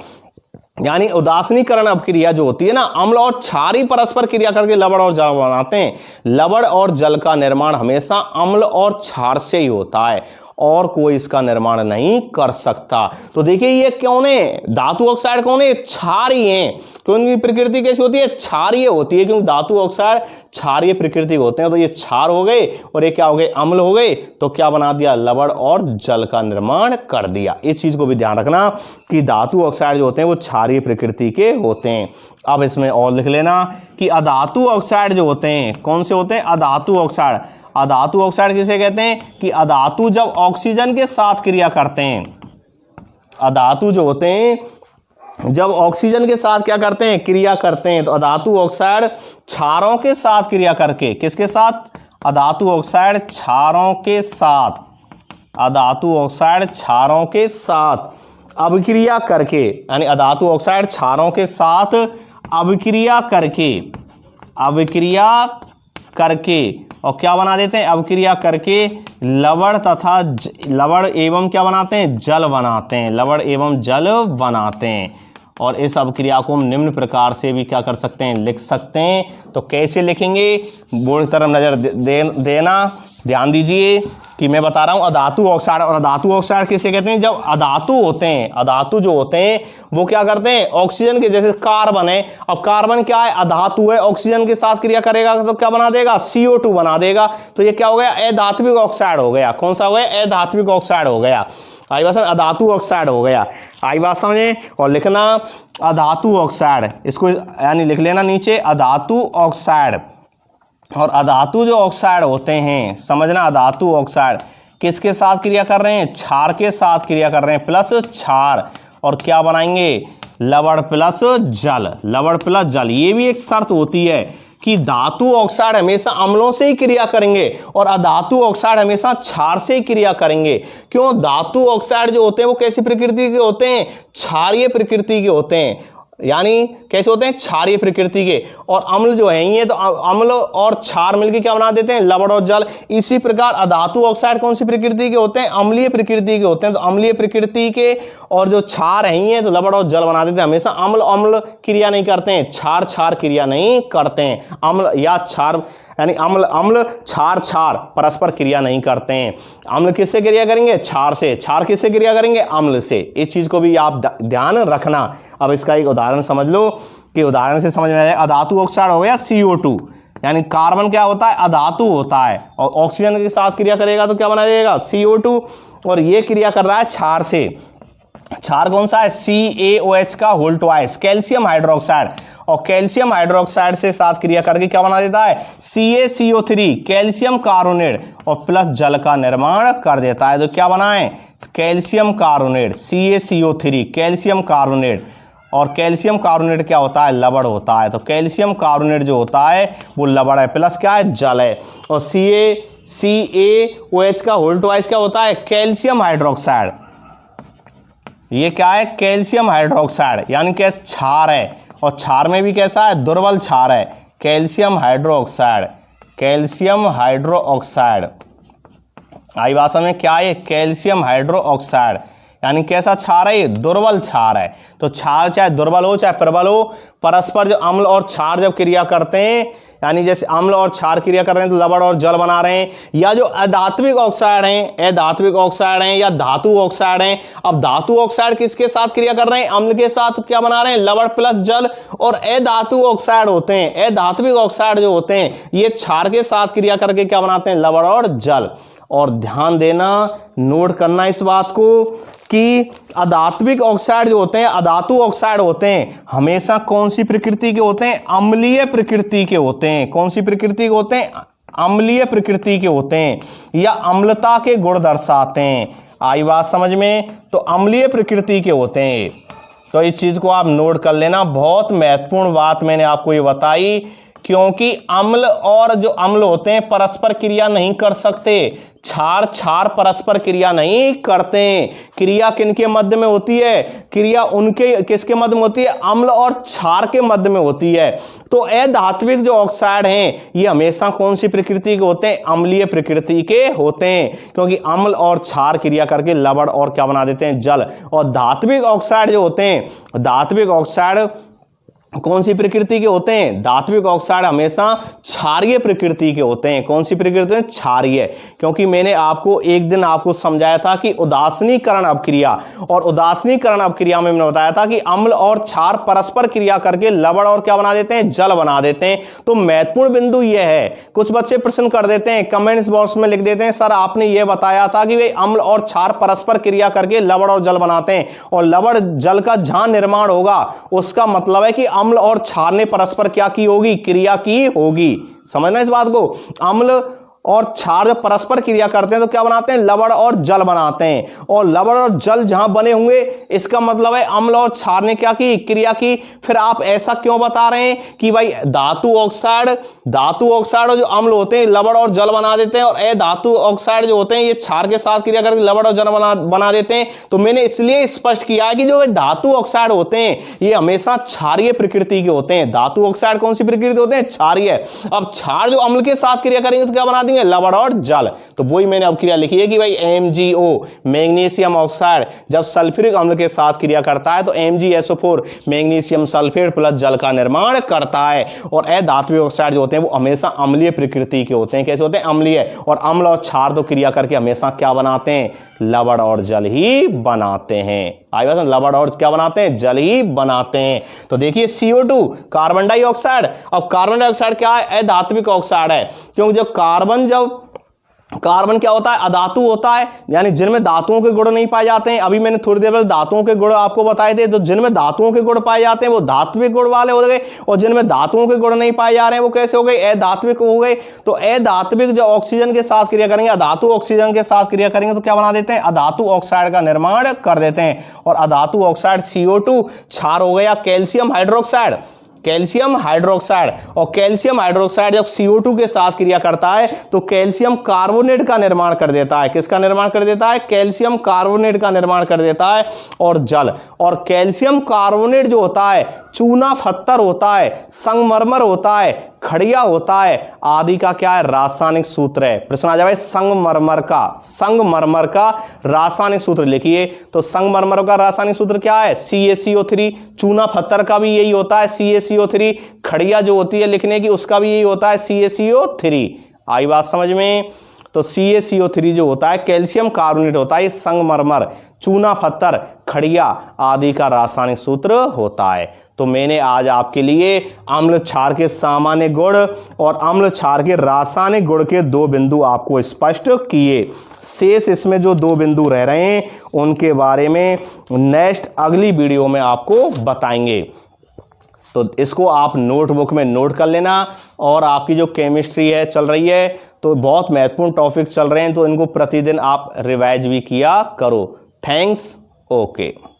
यानी उदासीनीकरण अभिक्रिया जो होती है ना, अम्ल और क्षार ही परस्पर क्रिया करके लवण और जल बनाते हैं। लवण और जल का निर्माण हमेशा अम्ल और क्षार से ही होता है, और कोई इसका निर्माण नहीं कर सकता। तो देखिए ये कौन है, धातु ऑक्साइड कौन है, क्षारीय हैं। तो उनकी प्रकृति कैसी होती है, क्षारीय होती है, क्योंकि धातु ऑक्साइड क्षारीय प्रकृति होते हैं। तो ये क्षार हो गए और ये क्या हो गए, अम्ल हो गए, तो क्या बना दिया, लवण और जल का निर्माण कर दिया। इस चीज को भी ध्यान रखना कि धातु ऑक्साइड जो होते हैं वो क्षारीय प्रकृति के होते हैं। अब इसमें और लिख लेना कि अधातु ऑक्साइड जो होते हैं कौन से होते हैं, अधातु ऑक्साइड। अधातु ऑक्साइड किसे कहते हैं कि अधातु जब ऑक्सीजन के साथ क्रिया करते हैं, अधातु जो होते हैं जब ऑक्सीजन के साथ क्या करते हैं, क्रिया करते हैं, तो अधातु ऑक्साइड क्षारों के साथ क्रिया करके, किसके साथ, अधातु ऑक्साइड क्षारों के साथ, अधातु ऑक्साइड क्षारों के साथ अभिक्रिया करके, यानी अधातु ऑक्साइड क्षारों के साथ अभिक्रिया करके, अभिक्रिया करके और क्या बना देते हैं, अभिक्रिया करके लवण तथा लवण एवं क्या बनाते हैं, जल बनाते हैं, लवण एवं जल बनाते हैं। और इस अभिक्रिया को हम निम्न प्रकार से भी क्या कर सकते हैं, लिख सकते हैं। तो कैसे लिखेंगे, बोर्ड की तरफ नजर देना, ध्यान दीजिए कि मैं बता रहा हूं अधातु ऑक्साइड। और अधातु ऑक्साइड किसे कहते हैं, जब अधातु होते हैं, अधातु जो होते हैं वो क्या करते हैं, ऑक्सीजन के, जैसे कार्बन है, अब कार्बन क्या है, अधातु है, ऑक्सीजन के साथ क्रिया करेगा तो क्या बना देगा, CO2 बना देगा। तो ये क्या हो गया, अधात्विक ऑक्साइड हो गया। कौन सा हो गया, अधात्विक ऑक्साइड हो गया। आई बात समझ, अधातु ऑक्साइड हो गया। आई बात समझे, और लिखना अधातु ऑक्साइड, इसको यानी लिख लेना नीचे, अधातु ऑक्साइड। और अधातु जो ऑक्साइड होते हैं, समझना, अधातु ऑक्साइड किसके साथ क्रिया कर रहे हैं, क्षार के साथ क्रिया कर रहे हैं, प्लस क्षार, और क्या बनाएंगे, लवण प्लस जल, लवण प्लस जल। ये भी एक शर्त होती है कि धातु ऑक्साइड हमेशा अम्लों से ही क्रिया करेंगे और अधातु ऑक्साइड हमेशा क्षार से ही क्रिया करेंगे। क्यों, धातु ऑक्साइड जो होते हैं वो कैसी प्रकृति के होते हैं, क्षारीय प्रकृति के होते हैं, यानी कैसे होते हैं, क्षारीय प्रकृति के। और अम्ल जो है ये तो अम्ल और क्षार मिलकर क्या बना देते हैं, लवण और जल। इसी प्रकार अधातु ऑक्साइड कौन सी प्रकृति के होते हैं, अम्लीय प्रकृति के होते हैं। तो अम्लीय प्रकृति के और जो क्षार है तो लवण और जल बना देते हैं। हमेशा अम्ल अम्ल क्रिया नहीं करते हैं, क्षार क्षार क्रिया नहीं करते हैं। अम्ल या क्षार यानी अम्ल अम्ल क्षार क्षार परस्पर क्रिया नहीं करते हैं। अम्ल किससे क्रिया करेंगे, क्षार से, क्षार किससे क्रिया करेंगे, अम्ल से। इस चीज को भी आप ध्यान रखना। अब इसका एक उदाहरण समझ लो कि उदाहरण से समझ में आ जाए। अधातु ऑक्साइड हो गया CO2, यानी कार्बन क्या होता है, अधातु होता है, और ऑक्सीजन के साथ क्रिया करेगा तो क्या बना देगा, CO2, और ये क्रिया कर रहा है क्षार से। क्षार कौन सा है, CaOH का होल ट्वाइस, कैल्शियम हाइड्रोक्साइड, और कैल्शियम हाइड्रोक्साइड से साथ क्रिया करके क्या बना देता है, CaCO3 कैल्शियम कार्बोनेट, और प्लस जल का निर्माण कर देता है। तो क्या बना है, calcium carbonate, CaCO3 calcium carbonate, और कैल्शियम कार्बोनेट क्या होता है, लवण होता है। तो कैल्शियम कार्बोनेट जो होता है वो लवण है, प्लस क्या है, जल है। और CaOH का होल ट्वाइस क्या होता है, कैल्शियम हाइड्रोक्साइड। ये क्या है, कैल्शियम हाइड्रोक्साइड, यानी कैसे क्षार है, और क्षार में भी कैसा है, दुर्बल क्षार है, कैल्शियम हाइड्रोक्साइड, कैल्शियम हाइड्रोक्साइड। आई भाषा में क्या है, कैल्शियम हाइड्रोक्साइड, यानी कैसा क्षार है, दुर्बल क्षार है। तो क्षार चाहे दुर्बल हो चाहे प्रबल हो, परस्पर जो अम्ल और क्षार जब क्रिया करते हैं, यानी जैसे अम्ल और क्षार क्रिया कर रहे हैं तो लवण और जल बना रहे हैं, या जो अधात्विक ऑक्साइड हैं, अधात्विक ऑक्साइड हैं या धातु ऑक्साइड हैं। अब धातु ऑक्साइड किसके साथ क्रिया कर रहे हैं, अम्ल के साथ क्या बना रहे हैं, लवण प्लस जल। और अधातु ऑक्साइड होते हैं, अधात्विक ऑक्साइड जो होते हैं ये क्षार के साथ क्रिया करके क्या बनाते हैं, लवण और जल। और ध्यान देना, नोट करना इस बात को कि अधात्विक ऑक्साइड जो होते हैं, अधातु ऑक्साइड होते हैं, हमेशा कौन सी प्रकृति के होते हैं, अम्लीय प्रकृति के होते हैं। कौन सी प्रकृति के होते हैं, अम्लीय प्रकृति के होते हैं, या अम्लता के गुण दर्शाते हैं। आई बात समझ में, तो अम्लीय प्रकृति के होते हैं। तो इस चीज को आप नोट कर लेना, बहुत महत्वपूर्ण बात मैंने आपको ये बताई, क्योंकि अम्ल और जो अम्ल होते हैं परस्पर क्रिया नहीं कर सकते। क्षार क्षार परस्पर क्रिया नहीं करते। क्रिया किनके मध्य में होती है, क्रिया उनके किसके मध्य में होती है, अम्ल और क्षार के मध्य में होती है। तो अधात्विक जो ऑक्साइड हैं ये हमेशा कौन सी प्रकृति के होते हैं, अम्लीय प्रकृति के होते हैं, क्योंकि अम्ल और क्षार क्रिया करके लवण और क्या बना देते हैं, जल। और धात्विक ऑक्साइड जो होते हैं, धात्विक ऑक्साइड कौन सी प्रकृति के होते हैं, धात्विक ऑक्साइड हमेशा क्षारीय प्रकृति के होते हैं। कौन सी प्रकृति है, क्षारीय। क्योंकि मैंने आपको एक दिन आपको समझाया था कि उदासीनीकरण अपक्रिया, और उदासीनीकरण अपक्रिया में मैंने बताया था कि अम्ल और क्षार परस्पर क्रिया करके लवण और क्या बना देते हैं, जल बना देते हैं। तो महत्वपूर्ण बिंदु यह है, कुछ बच्चे प्रश्न कर देते हैं, कमेंट्स बॉक्स में लिख देते हैं, सर आपने यह बताया था कि वे अम्ल और क्षार परस्पर क्रिया करके लवण और जल बनाते हैं, और लवण जल का जहां निर्माण होगा उसका मतलब है कि अम्ल और क्षार ने परस्पर क्या की होगी, क्रिया की होगी। समझना इस बात को, अम्ल और क्षार जब परस्पर क्रिया करते हैं तो क्या बनाते हैं, लवण और जल बनाते हैं। और लवण और जल जहां बने होंगे इसका मतलब है अम्ल और क्षार ने क्या की, क्रिया की। फिर आप ऐसा क्यों बता रहे हैं कि भाई धातु ऑक्साइड जो अम्ल होते हैं लवण और जल बना देते हैं, और अधातु ऑक्साइड जो होते हैं ये क्षार के साथ क्रिया करके लवण और जल बना देते हैं। तो मैंने इसलिए स्पष्ट किया है कि जो धातु ऑक्साइड होते हैं ये हमेशा क्षारीय प्रकृति के होते हैं। धातु ऑक्साइड कौन सी प्रकृति होते हैं, क्षारीय। अब क्षार जो अम्ल के साथ क्रिया करेंगे तो क्या बना देंगे, लवण और जल। तो वही मैंने अब क्रिया लिखी है कि भाई MgO मैग्नीशियम ऑक्साइड जब सल्फ्यूरिक अम्ल के साथ क्रिया करता है तो MgSO4 मैग्नीशियम सल्फेट प्लस जल का निर्माण करता है। और अधात्विक ऑक्साइड जो होते हैं वो हमेशा अम्लीय प्रकृति के होते हैं। कैसे होते हैं, अम्लीय। और अम्ल और क्षार तो क्रिया करके हमेशा क्या बनाते हैं, लवण और जल ही बनाते हैं। आई बात, लवण और क्या बनाते हैं, जल ही बनाते हैं। तो देखिए CO2 कार्बन डाइऑक्साइड। अब कार्बन डाइऑक्साइड क्या है, अधात्विक ऑक्साइड है, क्योंकि जब कार्बन क्या होता है, अधातु होता है, यानी जिनमें धातुओं के गुण नहीं पाए जाते हैं। अभी मैंने थोड़ी देर पहले धातुओं के गुण आपको बताए थे, तो जिनमें धातुओं के गुण पाए जाते हैं वो धात्विक गुण वाले हो गए, और जिनमें धातुओं के गुण नहीं पाए जा रहे हैं वो कैसे हो गए, अधात्विक हो गए। तो अधात्विक जो ऑक्सीजन के साथ क्रिया करेंगे, अधातु ऑक्सीजन के साथ क्रिया करेंगे तो क्या बना देते हैं, अधातु ऑक्साइड का निर्माण कर देते हैं। और अधातु ऑक्साइड CO2 क्षार हो गया कैल्शियम हाइड्रोक्साइड, कैल्शियम हाइड्रोक्साइड। और कैल्शियम हाइड्रोक्साइड जब CO2 के साथ क्रिया करता है तो कैल्शियम कार्बोनेट का निर्माण कर देता है। किसका निर्माण कर देता है, कैल्शियम कार्बोनेट का निर्माण कर देता है। और जल, और कैल्शियम कार्बोनेट जो होता है चूना पत्थर होता है, संगमरमर होता है, खड़िया होता है, आदि का क्या है, रासायनिक सूत्र है। प्रश्न आ जाए संगमरमर का रासायनिक सूत्र लिखिए। तो संगमरमर का रासायनिक सूत्र क्या है, CaCO3। चूना पत्थर का भी यही होता है, CaCO3। खड़िया जो होती है लिखने की उसका भी यही होता है, CaCO3। आई बात समझ में। तो CaCO3 जो होता है कैल्शियम कार्बोनेट होता है, ये संगमरमर, चूना पत्थर, खड़िया आदि का रासायनिक सूत्र होता है। तो मैंने आज आपके लिए अम्ल क्षार के सामान्य गुण और अम्ल क्षार के रासायनिक गुण के 2 बिंदु आपको स्पष्ट किए। शेष इसमें जो 2 बिंदु रह रहे हैं उनके बारे में नेक्स्ट अगली वीडियो में आपको बताएंगे। तो इसको आप नोटबुक में नोट कर लेना। और आपकी जो केमिस्ट्री है चल रही है तो बहुत महत्वपूर्ण टॉपिक चल रहे हैं, तो इनको प्रतिदिन आप रिवाइज भी किया करो। थैंक्स। ओके।